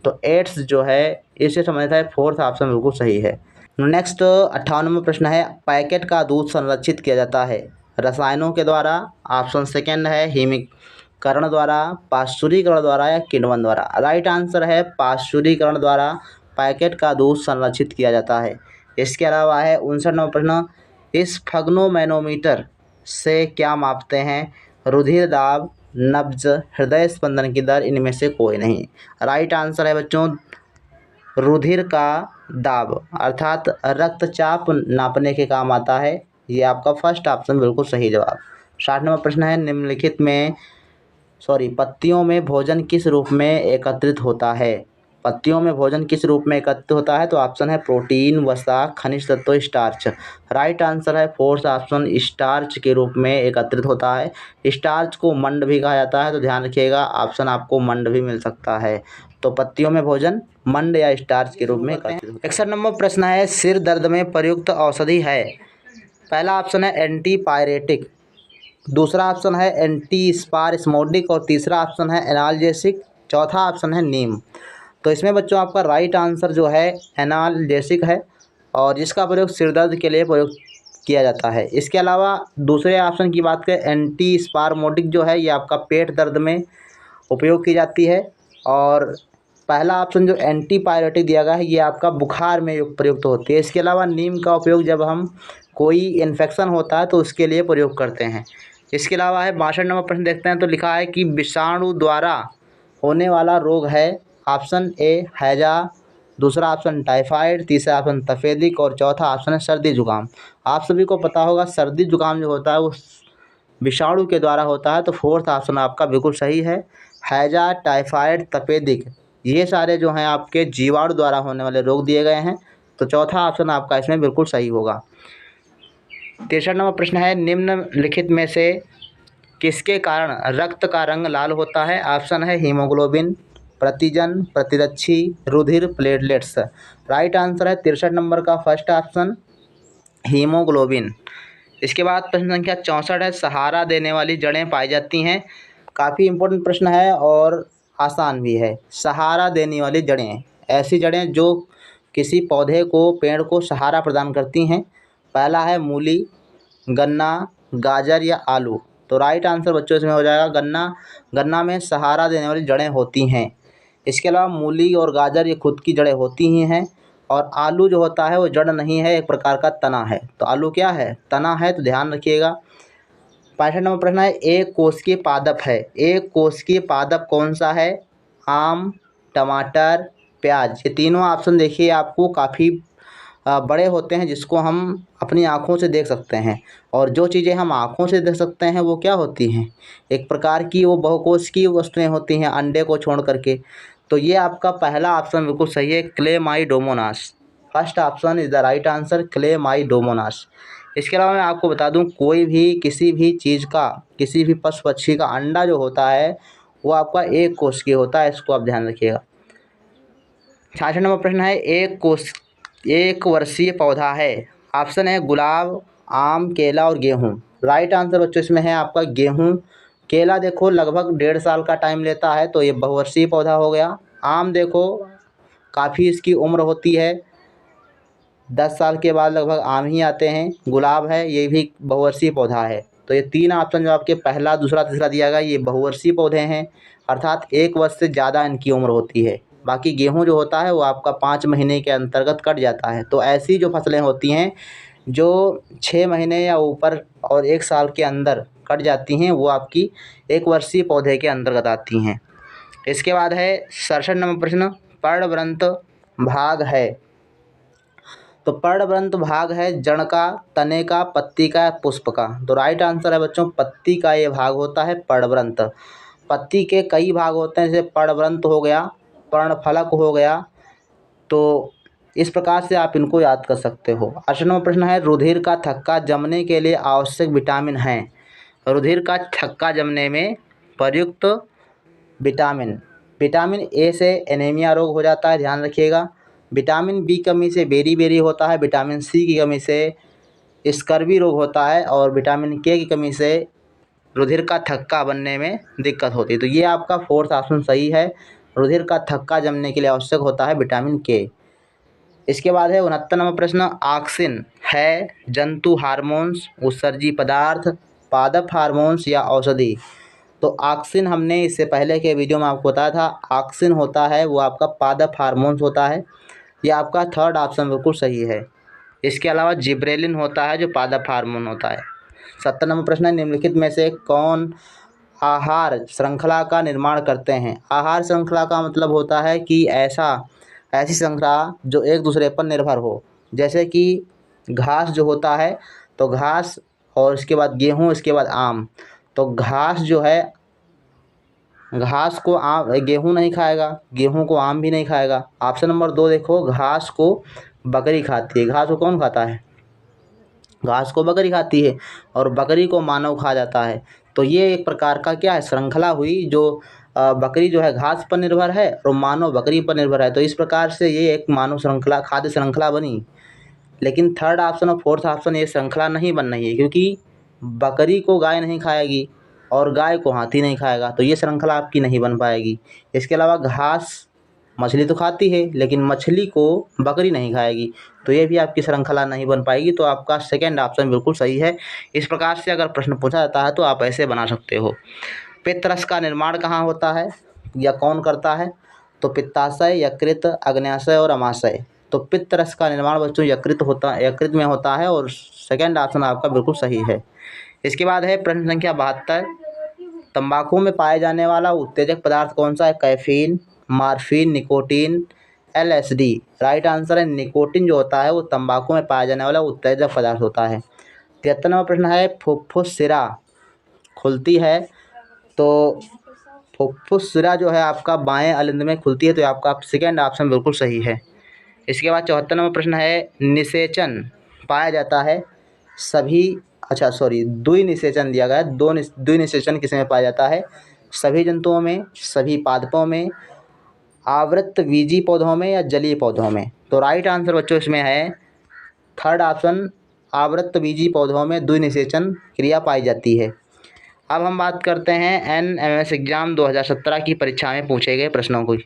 [SPEAKER 1] तो एड्स जो है इससे संबंधित है, फोर्थ ऑप्शन बिल्कुल सही है। नेक्स्ट 58 नंबर प्रश्न है, पैकेट का दूध संरक्षित किया जाता है रसायनों के द्वारा? ऑप्शन सेकेंड है हिमीकरण द्वारा, पाश्चुरीकरण द्वारा या किण्वन द्वारा? राइट आंसर है पाश्चुरीकरण द्वारा पैकेट का दूध संरक्षित किया जाता है। इसके अलावा है 59 नंबर प्रश्न, इस फग्नोमैनोमीटर से क्या मापते हैं? रुधिर दाब, नब्ज, हृदय स्पंदन की दर, इनमें से कोई नहीं। राइट आंसर है बच्चों रुधिर का दाब, अर्थात रक्तचाप नापने के काम आता है, ये आपका फर्स्ट ऑप्शन बिल्कुल सही जवाब। 60 नंबर प्रश्न है, निम्नलिखित में पत्तियों में भोजन किस रूप में एकत्रित होता है? पत्तियों में भोजन किस रूप में एकत्रित होता है? तो ऑप्शन है प्रोटीन, वसा, खनिज तत्व, स्टार्च। राइट आंसर है फोर्थ ऑप्शन स्टार्च के रूप में एकत्रित होता है। स्टार्च को मंड भी कहा जाता है, तो ध्यान रखिएगा ऑप्शन आपको मंड भी मिल सकता है। तो पत्तियों में भोजन मंड या स्टार्च के रूप में एकत्रित होता है। 61 नंबर प्रश्न है, सिर दर्द में प्रयुक्त औषधि है? पहला ऑप्शन है एंटीपायरेटिक, दूसरा ऑप्शन है एंटी स्पारस्मोडिक और तीसरा ऑप्शन है एनाल्जेसिक, चौथा ऑप्शन है नीम। तो इसमें बच्चों आपका राइट आंसर जो है एनाल्जेसिक है और जिसका प्रयोग सिर दर्द के लिए प्रयोग किया जाता है। इसके अलावा दूसरे ऑप्शन की बात करें एंटी स्पारमोडिक जो है ये आपका पेट दर्द में उपयोग की जाती है और पहला ऑप्शन जो एंटीपायरेटिक दिया गया है ये आपका बुखार में प्रयुक्त होती है। इसके अलावा नीम का उपयोग जब हम कोई इन्फेक्शन होता है तो उसके लिए प्रयोग करते हैं। इसके अलावा है 62 नंबर प्रश्न देखते हैं, तो लिखा है कि विषाणु द्वारा होने वाला रोग है? ऑप्शन ए हैजा, दूसरा ऑप्शन टाइफाइड, तीसरा ऑप्शन तपेदिक और चौथा ऑप्शन है सर्दी जुकाम। आप सभी को पता होगा सर्दी जुकाम जो होता है वो विषाणु के द्वारा होता है, तो फोर्थ ऑप्शन आपका बिल्कुल सही है। हैजा, टाइफाइड, तपेदिक ये सारे जो हैं आपके जीवाणु द्वारा होने वाले रोग दिए गए हैं, तो चौथा ऑप्शन आपका इसमें बिल्कुल सही होगा। 63 नंबर प्रश्न है, निम्नलिखित में से किसके कारण रक्त का रंग लाल होता है? ऑप्शन है हीमोग्लोबिन, प्रतिजन, प्रतिरक्षी, रुधिर, प्लेटलेट्स। राइट आंसर है 63 नंबर का फर्स्ट ऑप्शन हीमोग्लोबिन। इसके बाद प्रश्न संख्या 64 है, सहारा देने वाली जड़ें पाई जाती हैं? काफ़ी इंपॉर्टेंट प्रश्न है और आसान भी है। सहारा देने वाली जड़ें ऐसी जड़ें जो किसी पौधे को, पेड़ को सहारा प्रदान करती हैं। पहला है मूली, गन्ना, गाजर या आलू। तो राइट आंसर बच्चों इसमें हो जाएगा गन्ना। गन्ना में सहारा देने वाली जड़ें होती हैं। इसके अलावा मूली और गाजर ये खुद की जड़ें होती ही हैं और आलू जो होता है वो जड़ नहीं है, एक प्रकार का तना है। तो आलू क्या है? तना है, तो ध्यान रखिएगा। 65 नंबर प्रश्न है, एक कोशिकीय पादप है। एक कोशिकीय पादप कौन सा है? आम, टमाटर, प्याज। ये तीनों ऑप्शन देखिए आपको काफ़ी बड़े होते हैं, जिसको हम अपनी आँखों से देख सकते हैं। और जो चीज़ें हम आँखों से देख सकते हैं वो क्या होती हैं? एक प्रकार की वो बहुकोशिकीय वस्तुएं होती हैं, अंडे को छोड़ करके। तो ये आपका पहला ऑप्शन बिल्कुल सही है, Chlamydomonas. First option is the right answer, Chlamydomonas. इसके अलावा मैं आपको बता दूं, कोई भी किसी भी चीज़ का, किसी भी पशु पक्षी का अंडा जो होता है वो आपका एक कोशिकीय होता है, इसको आप ध्यान रखिएगा। 66 नंबर प्रश्न है, एक वर्षीय पौधा है। ऑप्शन है गुलाब, आम, केला और गेहूँ। राइट आंसर बच्चों इसमें है आपका गेहूँ। केला देखो लगभग 1.5 साल का टाइम लेता है, तो ये बहुवर्षीय पौधा हो गया। आम देखो काफ़ी इसकी उम्र होती है, 10 साल के बाद लगभग आम ही आते हैं। गुलाब है, ये भी बहुवर्षीय पौधा है। तो ये 3 ऑप्शन जो आपके पहला, दूसरा, तीसरा दिया गया, ये बहुवर्षीय पौधे हैं, अर्थात 1 वर्ष से ज़्यादा इनकी उम्र होती है। बाकी गेहूँ जो होता है वो आपका 5 महीने के अंतर्गत कट जाता है। तो ऐसी जो फसलें होती हैं जो 6 महीने या ऊपर और 1 साल के अंदर कट जाती हैं, वो आपकी 1 वर्षीय पौधे के अंतर्गत आती हैं। इसके बाद है 67 नंबर प्रश्न, पर्णवृंत भाग है। तो पर्णवृंत भाग है जड़ का, तने का, पत्ती का, पुष्प का। तो राइट आंसर है बच्चों पत्ती का ये भाग होता है पर्णवृंत। पत्ती के कई भाग होते हैं, जैसे पर्णवृंत हो गया, पर्णफलक हो गया। तो इस प्रकार से आप इनको याद कर सकते हो। 8वां नंबर प्रश्न है, रुधिर का थक्का जमने के लिए आवश्यक विटामिन हैं। रुधिर का थक्का जमने में प्रयुक्त विटामिन, विटामिन ए से एनीमिया रोग हो जाता है, ध्यान रखिएगा। विटामिन बी कमी से बेरी होता है। विटामिन सी की कमी से स्कर्वी रोग होता है। और विटामिन के की कमी से रुधिर का थक्का बनने में दिक्कत होती है। तो ये आपका 4th ऑप्शन सही है, रुधिर का थक्का जमने के लिए आवश्यक होता है विटामिन के। इसके बाद है 69 नंबर प्रश्न, ऑक्सिन है जंतु हार्मोन्स, उत्सर्जी पदार्थ, पादप हार्मोन्स या औषधि। तो ऑक्सिन हमने इससे पहले के वीडियो में आपको बताया था, ऑक्सिन होता है वो आपका पादप हार्मोन्स होता है। ये आपका 3rd ऑप्शन बिल्कुल सही है। इसके अलावा जिब्रेलिन होता है जो पादप हार्मोन होता है। 70 नंबर प्रश्न है, निम्नलिखित में से कौन आहार श्रृंखला का निर्माण करते हैं? आहार श्रृंखला का मतलब होता है कि ऐसी श्रृंखला जो एक दूसरे पर निर्भर हो। जैसे कि घास जो होता है, तो घास और इसके बाद गेहूँ, इसके बाद आम। तो घास जो है, घास को आम, गेहूँ नहीं खाएगा, गेहूँ को आम भी नहीं खाएगा। ऑप्शन नंबर 2 देखो, घास को बकरी खाती है। घास को कौन खाता है? घास को बकरी खाती है, और बकरी को मानव खा जाता है। तो ये एक प्रकार का क्या है, श्रृंखला हुई, जो बकरी जो है घास पर निर्भर है और मानव बकरी पर निर्भर है। तो इस प्रकार से ये एक मानव श्रृंखला, खाद्य श्रृंखला बनी। लेकिन 3rd ऑप्शन और 4th ऑप्शन ये श्रृंखला नहीं बन रही है, क्योंकि बकरी को गाय नहीं खाएगी और गाय को हाथी नहीं खाएगा, तो ये श्रृंखला आपकी नहीं बन पाएगी। इसके अलावा घास मछली तो खाती है, लेकिन मछली को बकरी नहीं खाएगी, तो ये भी आपकी श्रृंखला नहीं बन पाएगी। तो आपका 2nd ऑप्शन बिल्कुल सही है। इस प्रकार से अगर प्रश्न पूछा जाता है तो आप ऐसे बना सकते हो। पित्तरस का निर्माण कहाँ होता है या कौन करता है? तो पित्ताशय, यकृत, अग्न्याशय और अमाशय। तो पित्तरस का निर्माण बच्चों यकृत में होता है, और 2nd ऑप्शन आपका बिल्कुल सही है। इसके बाद है प्रश्न संख्या 72, तंबाकू में पाए जाने वाला उत्तेजक पदार्थ कौन सा है? Caffeine, morphine, nicotine, LSD। Right answer है निकोटीन। जो होता है वो तंबाकू में पाया जाने वाला उत्तेजक पदार्थ होता है। 73 नंबर प्रश्न है, फुफ्फुस सिरा खुलती है। तो फुफ्फुस सिरा जो है आपका बाएं अलिंद में खुलती है, तो आपका 2nd ऑप्शन बिल्कुल सही है। इसके बाद 74 नंबर प्रश्न है, निषेचन पाया जाता है सभी, द्विनिषेचन दिया गया है। द्विनिषेचन किसमें पाया जाता है? सभी जंतुओं में, सभी पादपों में, आवृतबीजी पौधों में या जलीय पौधों में। तो राइट आंसर बच्चों इसमें है 3rd ऑप्शन, आवृतबीजी पौधों में द्विनिषेचन क्रिया पाई जाती है। अब हम बात करते हैं NMS एग्जाम 2017 की परीक्षा में पूछे गए प्रश्नों की।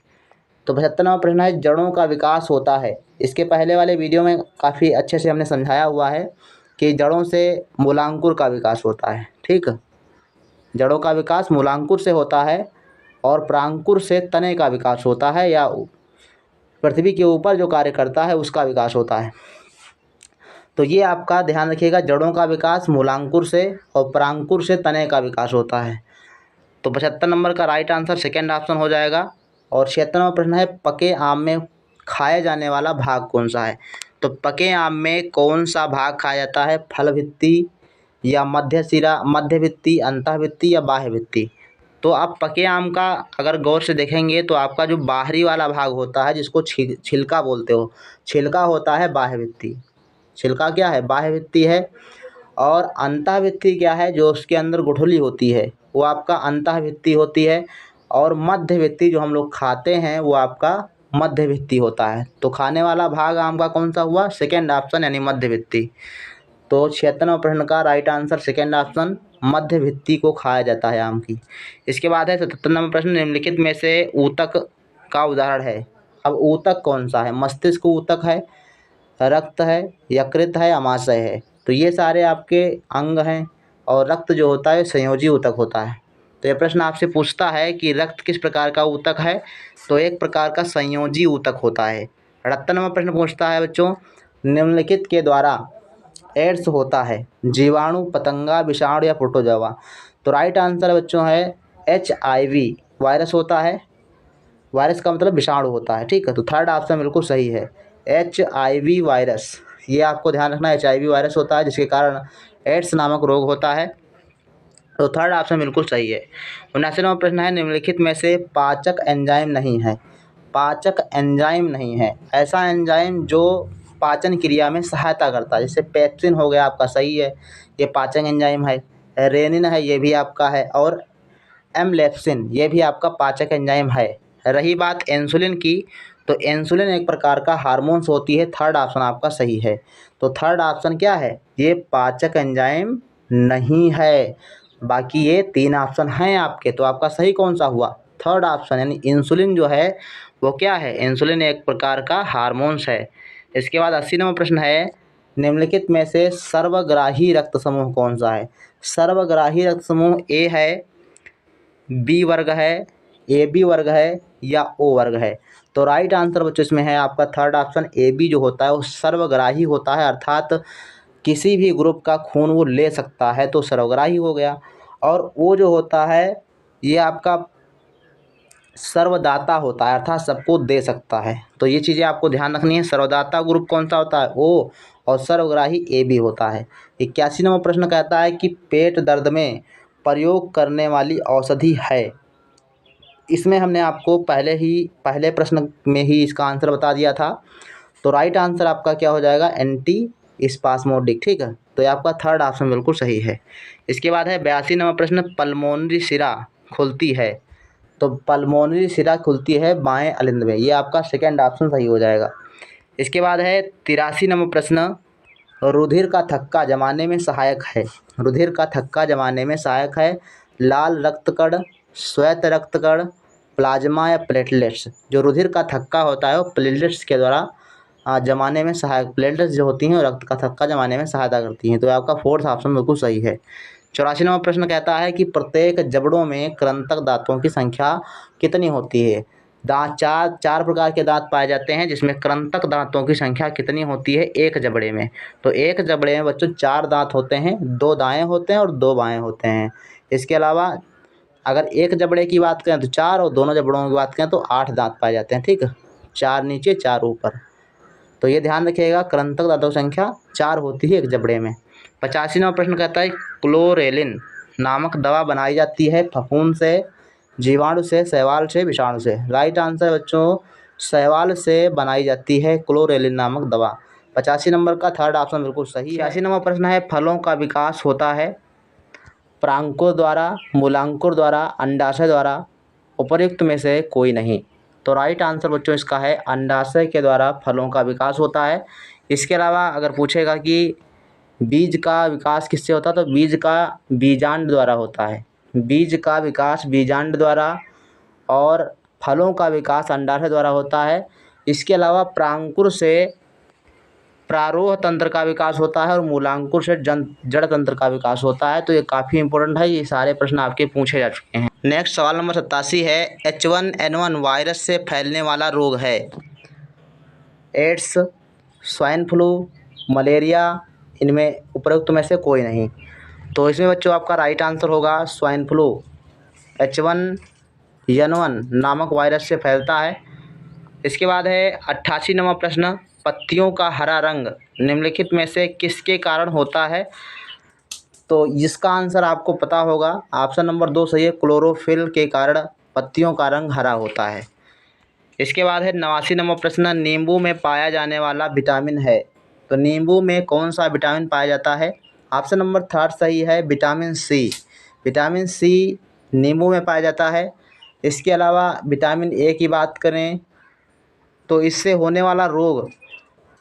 [SPEAKER 1] तो 75वां प्रश्न है, जड़ों का विकास होता है। इसके पहले वाले वीडियो में काफ़ी अच्छे से हमने समझाया हुआ है कि जड़ों से मूलांकुर का विकास होता है। ठीक, जड़ों का विकास मूलांकुर से होता है, और प्रांकुर से तने का विकास होता है, या पृथ्वी के ऊपर जो कार्य करता है उसका विकास होता है। तो ये आपका ध्यान रखिएगा, जड़ों का विकास मूलांकुर से और परांकुर से तने का विकास होता है। तो 75 नंबर का राइट आंसर सेकेंड ऑप्शन हो जाएगा। और 76वां प्रश्न है, पके आम में खाया जाने वाला भाग कौन सा है? तो पके आम में कौन सा भाग खाया जाता है? फल भित्ति या मध्य सिरा, मध्य भित्ति, अंतः भित्ति या बाह्य भित्ति? तो आप पके आम का अगर गौर से देखेंगे तो आपका जो बाहरी वाला भाग होता है, जिसको छिलका बोलते हो, छिलका होता है बाह्य भित्ति। छिलका क्या है? बाह्य भित्ति है। और अंतः भित्ति क्या है? जो उसके अंदर गुठली होती है वो आपका अंतः भित्ति होती है। और मध्य भित्ति जो हम लोग खाते हैं वो आपका मध्य भित्ति होता है। तो खाने वाला भाग आम का कौन सा हुआ? सेकेंड ऑप्शन यानी मध्य भित्ति। तो 76वां प्रश्न का राइट आंसर सेकेंड ऑप्शन, मध्य भित्ति को खाया जाता है आम की। इसके बाद है 77वां प्रश्न, निम्नलिखित में से ऊतक का उदाहरण है। अब ऊतक कौन सा है? मस्तिष्क ऊतक है, रक्त है, यकृत है, अमाशय है। तो ये सारे आपके अंग हैं और रक्त जो होता है संयोजी ऊतक होता है। तो यह प्रश्न आपसे पूछता है कि रक्त किस प्रकार का ऊतक है? तो एक प्रकार का संयोजी ऊतक होता है। 78वां प्रश्न पूछता है बच्चों, निम्नलिखित के द्वारा एड्स होता है? जीवाणु, पतंगा, विषाणु या प्रोटोजोआ? तो राइट आंसर बच्चों है HIV वायरस होता है। वायरस का मतलब विषाणु होता है, ठीक है। तो थर्ड ऑप्शन बिल्कुल सही है, HIV वायरस। ये आपको ध्यान रखना, HIV वायरस होता है जिसके कारण एड्स नामक रोग होता है। तो थर्ड ऑप्शन बिल्कुल सही है। 79वां प्रश्न है, निम्नलिखित में से पाचक एंजाइम नहीं है। पाचक एंजाइम नहीं है, ऐसा एंजाइम जो पाचन क्रिया में सहायता करता है। जैसे पेप्सिन हो गया आपका, सही है, ये पाचक एंजाइम है। रेनिन है, ये भी आपका है। और एमलेप्सिन, ये भी आपका पाचक एंजाइम है। रही बात इंसुलिन की, तो इंसुलिन एक प्रकार का हार्मोन्स होती है। थर्ड ऑप्शन आपका सही है। तो थर्ड ऑप्शन क्या है? ये पाचक एंजाइम नहीं है। बाकी ये 3 ऑप्शन हैं आपके, तो आपका सही कौन सा हुआ? थर्ड ऑप्शन, यानी इंसुलिन जो है वो क्या है? इंसुलिन एक प्रकार का हार्मोन्स है। इसके बाद 80वां प्रश्न है, निम्नलिखित में से सर्वग्राही रक्त समूह कौन सा है? सर्वग्राही रक्त समूह ए है, बी वर्ग है, AB वर्ग है या O वर्ग है? तो राइट आंसर बच्चों इसमें है आपका थर्ड ऑप्शन, AB जो होता है वो सर्वग्राही होता है, अर्थात किसी भी ग्रुप का खून वो ले सकता है, तो सर्वग्राही हो गया। और O जो होता है ये आपका सर्वदाता होता है, अर्थात सबको दे सकता है। तो ये चीज़ें आपको ध्यान रखनी है। सर्वदाता ग्रुप कौन सा होता है? O। और सर्वग्राही AB होता है। 81वां प्रश्न कहता है कि पेट दर्द में प्रयोग करने वाली औषधि है। इसमें हमने आपको पहले प्रश्न में ही इसका आंसर बता दिया था। तो राइट आंसर आपका क्या हो जाएगा? एंटी स्पास्मोडिक, ठीक है। तो ये आपका थर्ड ऑप्शन बिल्कुल सही है। इसके बाद है 82वां प्रश्न, पल्मोनरी सिरा खुलती है। तो पल्मोनरी सिरा खुलती है बाएं अलिंद में, ये आपका सेकेंड ऑप्शन सही हो जाएगा। इसके बाद है 83वां प्रश्न, रुधिर का थक्का जमाने में सहायक है। रुधिर का थक्का जमाने में सहायक है लाल रक्तकण, श्वेत रक्तकण, प्लाज्मा या प्लेटलेट्स? जो रुधिर का थक्का होता है वो प्लेटलेट्स के द्वारा जमाने में सहायक, प्लेटलेट्स जो होती हैं वो रक्त का थक्का जमाने में सहायता करती हैं। तो आपका फोर्थ ऑप्शन बिल्कुल सही है। 84वां प्रश्न कहता है कि प्रत्येक जबड़ों में कृंतक दांतों की संख्या कितनी होती है? दांत चार प्रकार के दांत पाए जाते हैं, जिसमें कृंतक दांतों की संख्या कितनी होती है एक जबड़े में? तो एक जबड़े में बच्चों 4 दांत होते हैं, 2 दाएं होते हैं और 2 बाएं होते हैं। इसके अलावा अगर एक जबड़े की बात करें तो 4 और दोनों जबड़ों की बात करें तो 8 दांत पाए जाते हैं, ठीक है। 4 नीचे 4 ऊपर। तो ये ध्यान रखिएगा, कृंतक दांतों की संख्या 4 होती है एक जबड़े में। 85वां प्रश्न कहता है क्लोरेलिन नामक दवा बनाई जाती है फफूंद से, जीवाणु से, शैवाल से, विषाणु से? राइट आंसर बच्चों शैवाल से बनाई जाती है क्लोरेलिन नामक दवा। 85 नंबर का थर्ड ऑप्शन बिल्कुल सही है। 86 नंबर प्रश्न है, फलों का विकास होता है परांकुर द्वारा, मूलांकुर द्वारा, अंडाशय द्वारा? उपर्युक्त में से कोई नहीं। तो राइट आंसर बच्चों इसका है अंडाशय के द्वारा फलों का विकास होता है। इसके अलावा अगर पूछेगा कि बीज का विकास किससे होता है, तो बीज का बीजांड द्वारा होता है। बीज का विकास बीजांड द्वारा और फलों का विकास अंडाशय द्वारा होता है। इसके अलावा प्रांकुर से प्रारोह तंत्र का विकास होता है और मूलांकुर से जड़ तंत्र का विकास होता है। तो ये काफ़ी इंपॉर्टेंट है, ये सारे प्रश्न आपके पूछे जा चुके हैं। नेक्स्ट सवाल नंबर 87 है, H1N1 वायरस से फैलने वाला रोग है? एड्स, स्वाइन फ्लू, मलेरिया, इनमें उपरोक्त में से कोई नहीं। तो इसमें बच्चों आपका राइट आंसर होगा स्वाइन फ्लू H1N1 नामक वायरस से फैलता है। इसके बाद है 88 नंबर प्रश्न, पत्तियों का हरा रंग निम्नलिखित में से किसके कारण होता है? तो इसका आंसर आपको पता होगा, ऑप्शन नंबर 2 सही है, क्लोरोफिल के कारण पत्तियों का रंग हरा होता है। इसके बाद है 89 नंबर प्रश्न, नींबू में पाया जाने वाला विटामिन है। तो नींबू में कौन सा विटामिन पाया जाता है? ऑप्शन नंबर 3 सही है, विटामिन सी। विटामिन सी नींबू में पाया जाता है। इसके अलावा विटामिन ए की बात करें तो इससे होने वाला रोग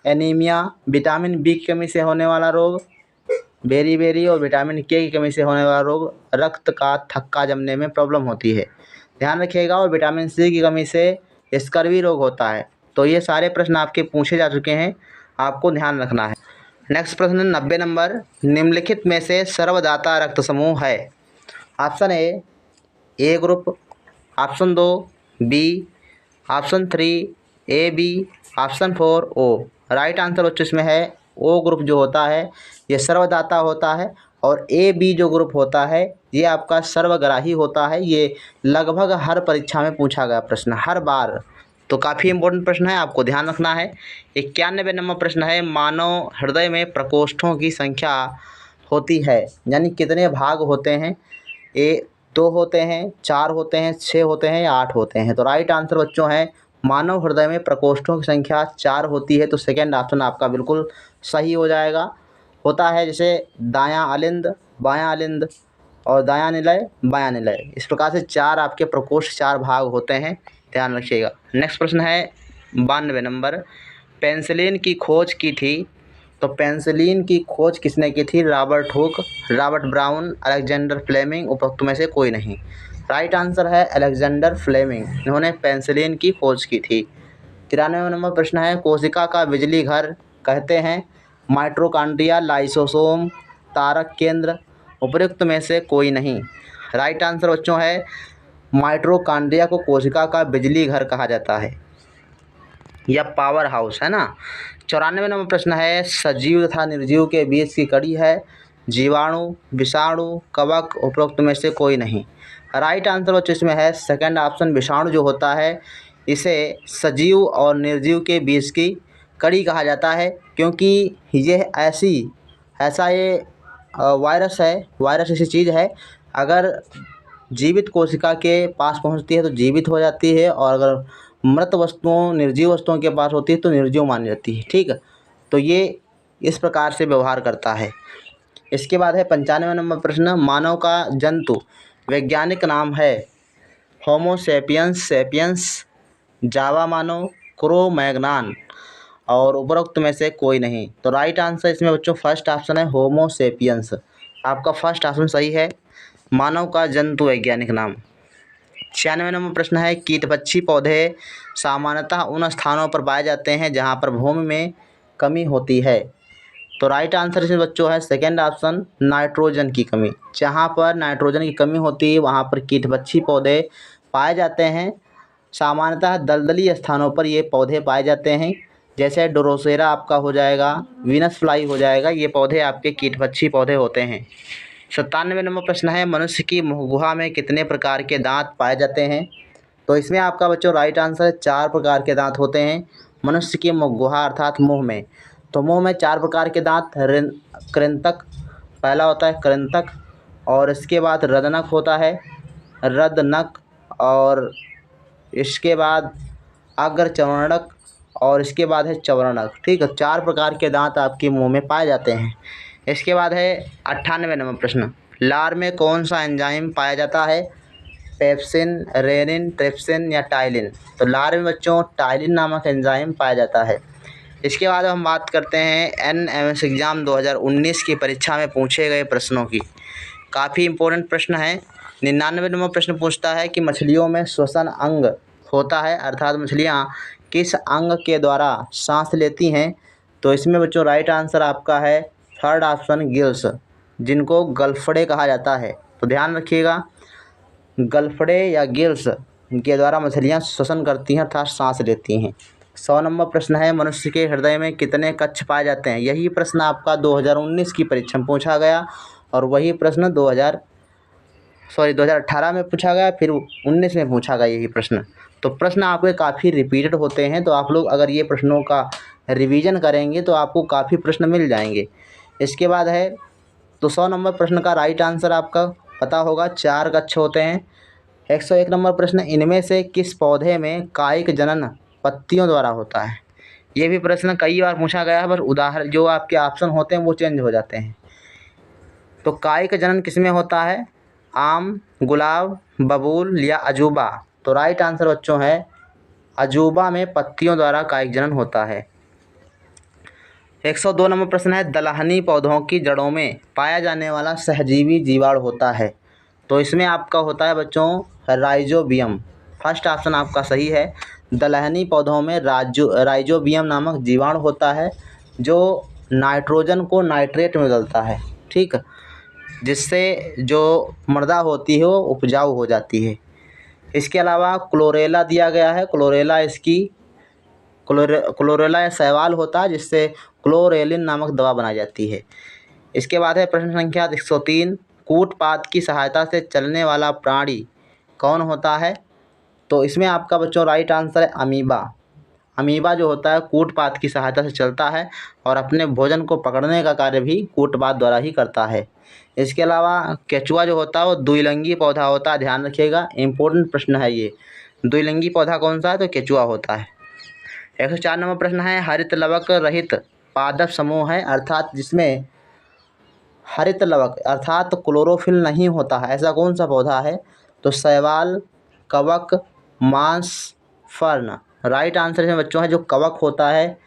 [SPEAKER 1] एनीमिया, विटामिन बी की कमी से होने वाला रोग बेरी और विटामिन के की कमी से होने वाला रोग रक्त का थक्का जमने में प्रॉब्लम होती है, ध्यान रखिएगा। और विटामिन सी की कमी से स्कर्वी रोग होता है। तो ये सारे प्रश्न आपके पूछे जा चुके हैं, आपको ध्यान रखना है। नेक्स्ट प्रश्न 90 नंबर, निम्नलिखित में से सर्वदाता रक्त समूह है? Option A group, option 2 B, option 3 A B, option 4 O. Right answer बच्चों इसमें है ओ ग्रुप जो होता है ये सर्वदाता होता है, और ए बी जो ग्रुप होता है ये आपका सर्वग्राही होता है। ये लगभग हर परीक्षा में पूछा गया प्रश्न, हर बार। तो काफ़ी इंपॉर्टेंट प्रश्न है, आपको ध्यान रखना है। 91 नंबर प्रश्न है, मानव हृदय में प्रकोष्ठों की संख्या होती है, यानी कितने भाग होते हैं? 2 होते हैं, 4 होते हैं, 6 होते हैं या 8 होते हैं? तो राइट आंसर बच्चों है मानव हृदय में प्रकोष्ठों की संख्या 4 होती है। तो सेकेंड ऑप्शन आपका बिल्कुल सही हो जाएगा। होता है जैसे दायां अलिंद, बायां अलिंद और दायां निलय, बायां निलय, इस प्रकार से 4 आपके प्रकोष्ठ 4 भाग होते हैं, ध्यान रखिएगा। नेक्स्ट प्रश्न है 92 नंबर, पेंसिलिन की खोज की थी। तो पेंसिलिन की खोज किसने की थी? Robert Hooke, Robert Brown, Alexander Fleming, उपरोक्त में से कोई नहीं। राइट आंसर है अलेक्जेंडर फ्लेमिंग, इन्होंने पेंसिलिन की खोज की थी। 93 नंबर प्रश्न है, कोशिका का बिजली घर कहते हैं? माइटोकॉन्ड्रिया, लाइसोसोम, तारक केंद्र, उपरोक्त में से कोई नहीं। राइट आंसर बच्चों है माइटोकॉन्ड्रिया को कोशिका का बिजली घर कहा जाता है या पावर हाउस, है ना। 94 नंबर प्रश्न है, सजीव तथा निर्जीव के बीच की कड़ी है? जीवाणु, विषाणु, कवक, उपरोक्त में से कोई नहीं। राइट आंसर बच्चों इसमें है सेकंड ऑप्शन, विषाणु जो होता है इसे सजीव और निर्जीव के बीच की कड़ी कहा जाता है, क्योंकि ये ऐसा ये वायरस है, वायरस ऐसी चीज़ है अगर जीवित कोशिका के पास पहुंचती है तो जीवित हो जाती है, और अगर मृत वस्तुओं निर्जीव वस्तुओं के पास होती है तो निर्जीव मानी जाती है, ठीक है। तो ये इस प्रकार से व्यवहार करता है। इसके बाद है 95 नंबर प्रश्न, मानव का जंतु वैज्ञानिक नाम है? होमो सेपियंस, सेपियंस, जावा मानव, क्रो मैग्नान, और उपरोक्त में से कोई नहीं। तो राइट आंसर इसमें बच्चों फर्स्ट ऑप्शन है होमो सेपियंस, आपका फर्स्ट ऑप्शन सही है, मानव का जंतु वैज्ञानिक नाम। 96 नंबर प्रश्न है, कीटपक्षी पौधे सामान्यतः उन स्थानों पर पाए जाते हैं जहां पर भूमि में कमी होती है? तो राइट आंसर इसमें बच्चों है सेकंड ऑप्शन, नाइट्रोजन की कमी। जहां पर नाइट्रोजन की कमी होती है वहां पर कीटपक्षी पौधे पाए जाते हैं। सामान्यतः दलदली स्थानों पर ये पौधे पाए जाते हैं, जैसे डोरोसेरा आपका हो जाएगा, वीनस फ्लाई हो जाएगा, ये पौधे आपके कीटपक्षी पौधे होते हैं। 97 नंबर प्रश्न है, मनुष्य की मुँह गुहा में कितने प्रकार के दांत पाए जाते हैं? तो इसमें आपका बच्चों राइट आंसर 4 प्रकार के दांत होते हैं मनुष्य की मुँह गुहा अर्थात मुँह में। तो मुँह में 4 प्रकार के दांत, कृंतक पहला होता है कृंतक, और इसके बाद रदनक होता है, रदनक, और इसके बाद अग्रचर्वणक, और इसके बाद है चर्वणक, ठीक है। 4 प्रकार के दांत आपके मुंह में पाए जाते हैं। इसके बाद है 98 नंबर प्रश्न, लार में कौन सा एंजाइम पाया जाता है? पेप्सिन, रेनिन, ट्रिप्सिन या टाइलिन? तो लार में बच्चों टाइलिन नामक एंजाइम पाया जाता है। इसके बाद हम बात करते हैं NMS एग्ज़ाम 2019 की परीक्षा में पूछे गए प्रश्नों की। काफ़ी इंपॉर्टेंट प्रश्न है। 99 नंबर प्रश्न पूछता है कि मछलियों में श्वसन अंग होता है, अर्थात मछलियाँ किस अंग के द्वारा सांस लेती हैं? तो इसमें बच्चों राइट आंसर आपका है थर्ड ऑप्शन, गिल्स, जिनको गलफड़े कहा जाता है। तो ध्यान रखिएगा, गलफड़े या गिल्स के द्वारा मछलियाँ श्वसन करती हैं अर्थात सांस लेती हैं। 100 नंबर प्रश्न है, मनुष्य के हृदय में कितने कक्ष पाए जाते हैं। यही प्रश्न आपका 2019 की परीक्षा में पूछा गया और वही प्रश्न 2018 में पूछा गया, फिर 19 में पूछा गया यही प्रश्न। तो प्रश्न आपके काफ़ी रिपीटेड होते हैं, तो आप लोग अगर ये प्रश्नों का रिवीजन करेंगे तो आपको काफ़ी प्रश्न मिल जाएंगे। इसके बाद है, तो 100 नंबर प्रश्न का राइट आंसर आपका पता होगा, 4 कक्ष होते हैं। 101 नंबर प्रश्न, इनमें से किस पौधे में कायिक जनन पत्तियों द्वारा होता है। ये भी प्रश्न कई बार पूछा गया है, पर उदाहरण जो आपके ऑप्शन होते हैं वो चेंज हो जाते हैं। तो कायिक जनन किस में होता है, आम, गुलाब, बबूल या अजूबा। तो राइट आंसर बच्चों है अजूबा में पत्तियों द्वारा कायिक जनन होता है। 102 नंबर प्रश्न है, दलहनी पौधों की जड़ों में पाया जाने वाला सहजीवी जीवाणु होता है। तो इसमें आपका होता है बच्चों राइजोबियम। फर्स्ट ऑप्शन आपका सही है। दलहनी पौधों में राइजोबियम नामक जीवाणु होता है जो नाइट्रोजन को नाइट्रेट में बदलता है, ठीक, जिससे जो मृदा होती है वो उपजाऊ हो जाती है। इसके अलावा क्लोरेला दिया गया है, क्लोरेला या शैवाल होता है जिससे क्लोरेलिन नामक दवा बनाई जाती है। इसके बाद है प्रश्न संख्या 103, कूटपाद की सहायता से चलने वाला प्राणी कौन होता है। तो इसमें आपका बच्चों राइट आंसर है अमीबा। अमीबा जो होता है कूटपाद की सहायता से चलता है और अपने भोजन को पकड़ने का कार्य भी कूटपाद द्वारा ही करता है। इसके अलावा केचुआ जो होता है वो द्विलिंगी पौधा होता है, ध्यान रखिएगा, इंपॉर्टेंट प्रश्न है ये। द्विलिंगी पौधा कौन सा है, तो केचुआ होता है। 104 नंबर प्रश्न है, हरित लवक रहित पादप समूह है, अर्थात जिसमें हरित लवक अर्थात क्लोरोफिल नहीं होता है, ऐसा कौन सा पौधा है। तो शैवाल, कवक, मांस, फर्न। राइट आंसर है बच्चों है जो कवक होता है।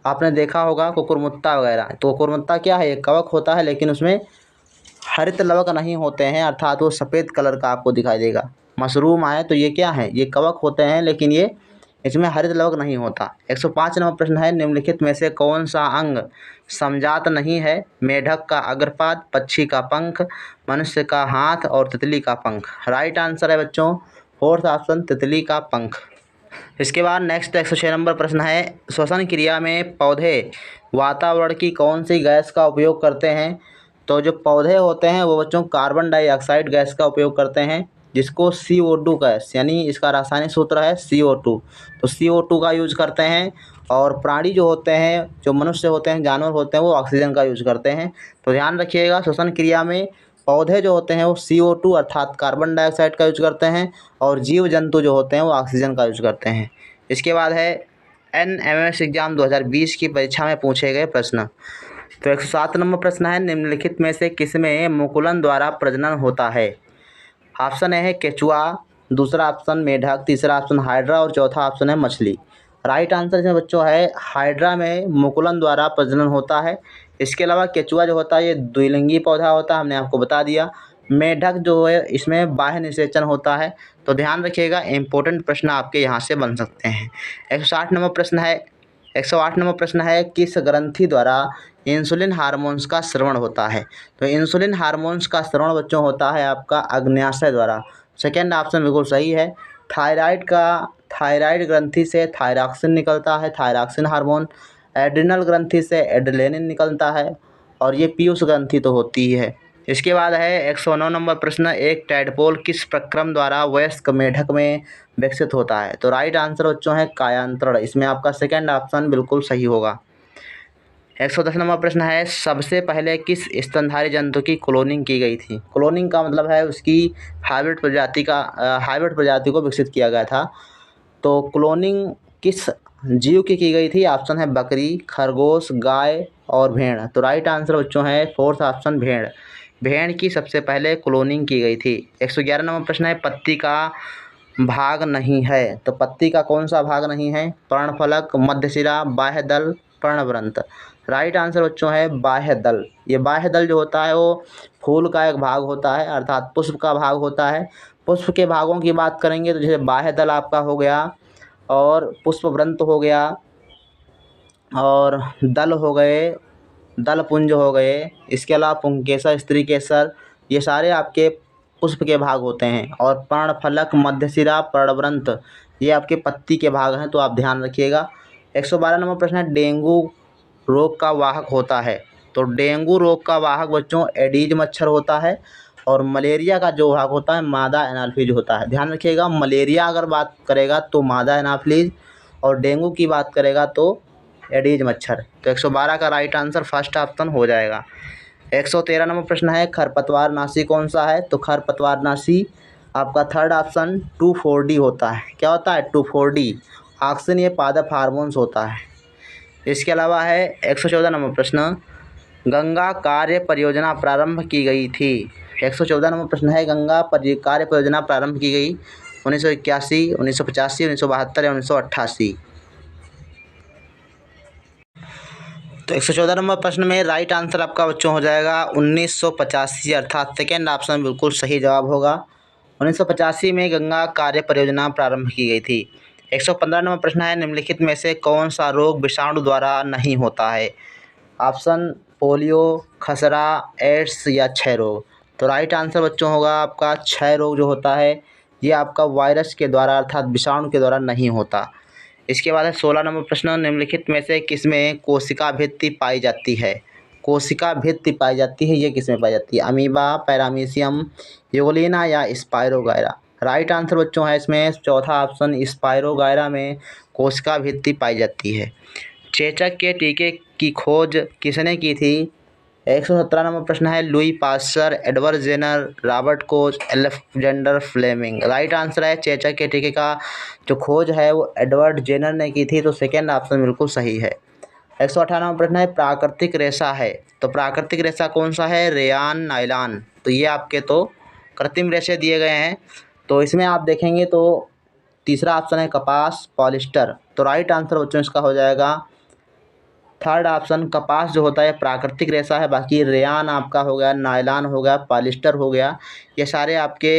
[SPEAKER 1] आपने देखा होगा कुकुरमुत्ता वगैरह, तो कुकुरमुत्ता क्या है, ये कवक होता है, लेकिन उसमें हरित लवक नहीं होते हैं, अर्थात वो सफ़ेद कलर का आपको दिखाई देगा। मशरूम आए तो ये क्या है, ये कवक होते हैं, लेकिन ये इसमें हरित लवक नहीं होता। 105 नंबर प्रश्न है, निम्नलिखित में से कौन सा अंग समजात नहीं है। मेढक का अग्रपाद, पक्षी का पंख, मनुष्य का हाथ और तितली का पंख। राइट आंसर है बच्चों फोर्थ ऑप्शन, तितली का पंख। इसके बाद नेक्स्ट 106 नंबर प्रश्न है, श्वसन क्रिया में पौधे वातावरण की कौन सी गैस का उपयोग करते हैं। तो जो पौधे होते हैं वो बच्चों कार्बन डाइऑक्साइड गैस का उपयोग करते हैं, जिसको CO2 गैस, यानी इसका रासायनिक सूत्र है CO2। तो CO2 का यूज करते हैं। और प्राणी जो होते हैं, जो मनुष्य होते हैं, जानवर होते हैं, वो ऑक्सीजन का यूज करते हैं। तो ध्यान रखिएगा, श्वसन क्रिया में पौधे जो होते हैं वो CO2 अर्थात कार्बन डाइऑक्साइड का यूज करते हैं और जीव जंतु जो होते हैं वो ऑक्सीजन का यूज करते हैं। इसके बाद है NMS एग्जाम 2020 की परीक्षा में पूछे गए प्रश्न। तो 107 नंबर प्रश्न है, निम्नलिखित में से किसमें मुकुलन द्वारा प्रजनन होता है। ऑप्शन ए है केचुआ, दूसरा ऑप्शन मेढक, तीसरा ऑप्शन हाइड्रा और चौथा ऑप्शन है मछली। राइट आंसर इसमें बच्चों है हाइड्रा में मुकुलन द्वारा प्रजनन होता है। इसके अलावा केचुआ जो होता है ये द्विलिंगी पौधा होता है, हमने आपको बता दिया। मेढक जो है इसमें बाह्य निषेचन होता है। तो ध्यान रखिएगा, इंपॉर्टेंट प्रश्न आपके यहाँ से बन सकते हैं। 108 नंबर प्रश्न है 108 नंबर प्रश्न है, किस ग्रंथि द्वारा इंसुलिन हार्मोन्स का स्रवण होता है। तो इंसुलिन हार्मोन्स का स्रवण बच्चों होता है आपका अग्न्याशय द्वारा। सेकेंड ऑप्शन बिल्कुल सही है। थायराइड ग्रंथि से थायरॉक्सिन निकलता है, थायरॉक्सिन हार्मोन। एड्रिनल ग्रंथि से एड्रेनालिन निकलता है और ये पीयूष ग्रंथि तो होती ही है। इसके बाद है 109 नंबर प्रश्न, एक टैडपोल किस प्रक्रम द्वारा वयस्क मेढक में विकसित होता है। तो राइट आंसर बच्चों है कायांतरण। इसमें आपका सेकेंड ऑप्शन बिल्कुल सही होगा। 110 नंबर प्रश्न है, सबसे पहले किस स्तनधारी जंतु की क्लोनिंग की गई थी। क्लोनिंग का मतलब है उसकी हाइब्रिड प्रजाति को विकसित किया गया था। तो क्लोनिंग किस जीव की गई थी। ऑप्शन है बकरी, खरगोश, गाय और भेड़। तो राइट आंसर बच्चों है फोर्थ ऑप्शन भेड़। भेड़ की सबसे पहले क्लोनिंग की गई थी। 111 नंबर प्रश्न है, पत्ती का भाग नहीं है। तो पत्ती का कौन सा भाग नहीं है। पर्णफलक, मध्यशिरा, बाह्य दल, पर्णवृंत। राइट आंसर बच्चों है बाह्य दल। ये बाह्य दल जो होता है वो फूल का एक भाग होता है, अर्थात पुष्प का भाग होता है। पुष्प के भागों की बात करेंगे तो जैसे बाह्य दल आपका हो गया और पुष्पवृंत हो गया और दल हो गए, दल पुंज हो गए। इसके अलावा पुंकेसर, स्त्री केसर, ये सारे आपके पुष्प के भाग होते हैं। और पर्णफलक, मध्यशिरा, पर्णवृंत ये आपके पत्ती के भाग हैं, तो आप ध्यान रखिएगा। 112 नंबर प्रश्न है, डेंगू रोग का वाहक होता है। तो डेंगू रोग का वाहक बच्चों एडीज मच्छर होता है, और मलेरिया का जो वाहक होता है मादा एनाफिलीज होता है। ध्यान रखिएगा, मलेरिया अगर बात करेगा तो मादा एनाफिलीज, और डेंगू की बात करेगा तो एडीज मच्छर। तो 112 का राइट आंसर फर्स्ट ऑप्शन हो जाएगा। 113 नंबर प्रश्न है, खरपतवारनाशी कौन सा है। तो खरपतवारनाशी आपका थर्ड ऑप्शन 2,4-D होता है। क्या होता है 2,4-D, ऑक्सिन ये पादप हार्मोन्स होता है। इसके अलावा है 114 नंबर प्रश्न, गंगा कार्य परियोजना प्रारंभ की गई थी। 114 नंबर प्रश्न है, गंगा कार्य परियोजना प्रारंभ की गई 1981, 1985, 1972 या 1988। तो 114 नंबर प्रश्न में राइट आंसर आपका बच्चों हो जाएगा 1985, अर्थात सेकेंड ऑप्शन बिल्कुल सही जवाब होगा। 1985 में गंगा कार्य परियोजना प्रारंभ की गई थी। 115 नंबर प्रश्न है, निम्नलिखित में से कौन सा रोग विषाणु द्वारा नहीं होता है। ऑप्शन पोलियो, खसरा, एड्स या क्षय रोग। तो राइट आंसर बच्चों होगा आपका क्षय रोग जो होता है ये आपका वायरस के द्वारा अर्थात विषाणु के द्वारा नहीं होता। इसके बाद है 16 नंबर प्रश्न, निम्नलिखित में से किसमें कोशिका भित्ति पाई जाती है। कोशिका भित्ति पाई जाती है, ये किसमें पाई जाती है, अमीबा, पैरामीशियम, यूग्लिना या स्पायरोगायरा। राइट आंसर बच्चों है इसमें चौथा ऑप्शन स्पायरोगायरा में कोशिका भित्ति पाई जाती है। चेचक के टीके की खोज किसने की थी। 117 नंबर प्रश्न है, Louis Pasteur, Edward Jenner, Robert Koch, Alexander Fleming. Right answer है चेचक के टीके का जो खोज है वो एडवर्ड जेनर ने की थी, तो सेकेंड ऑप्शन बिल्कुल सही है। 118 नंबर प्रश्न है, प्राकृतिक रेशा है। तो प्राकृतिक रेशा कौन सा है, रेयान, नायलॉन। तो ये आपके तो कृत्रिम रेशे दिए गए हैं। तो इसमें आप देखेंगे तो तीसरा ऑप्शन है कपास, पॉलिस्टर। तो राइट आंसर बच्चों इसका हो जाएगा थर्ड ऑप्शन, कपास जो होता है प्राकृतिक रेशा है, बाकी रेयान आपका हो गया, नायलॉन हो गया, पॉलिस्टर हो गया, ये सारे आपके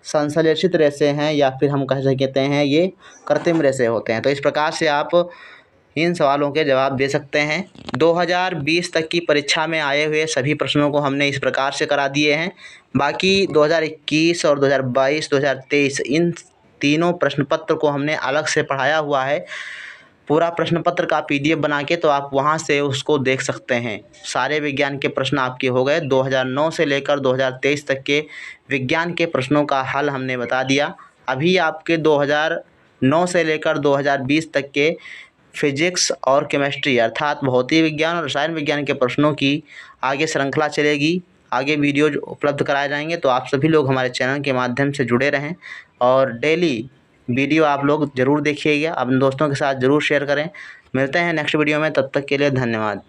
[SPEAKER 1] संश्लेषित रेशे हैं, या फिर हम कह सकते हैं ये कृत्रिम रेशे होते हैं। तो इस प्रकार से आप इन सवालों के जवाब दे सकते हैं। 2020 तक की परीक्षा में आए हुए सभी प्रश्नों को हमने इस प्रकार से करा दिए हैं। बाकी 2021 और 2022, 2023 इन तीनों प्रश्न पत्र को हमने अलग से पढ़ाया हुआ है, पूरा प्रश्न पत्र का PDF बना के, तो आप वहां से उसको देख सकते हैं। सारे विज्ञान के प्रश्न आपके हो गए। 2009 से लेकर 2023 तक के विज्ञान के प्रश्नों का हल हमने बता दिया। अभी आपके 2009 से लेकर 2020 तक के फिजिक्स और केमिस्ट्री अर्थात भौतिक विज्ञान और रसायन विज्ञान के प्रश्नों की आगे श्रृंखला चलेगी, आगे वीडियो उपलब्ध कराए जाएंगे। तो आप सभी लोग हमारे चैनल के माध्यम से जुड़े रहें और डेली वीडियो आप लोग ज़रूर देखिएगा, अपने दोस्तों के साथ ज़रूर शेयर करें। मिलते हैं नेक्स्ट वीडियो में, तब तक के लिए धन्यवाद।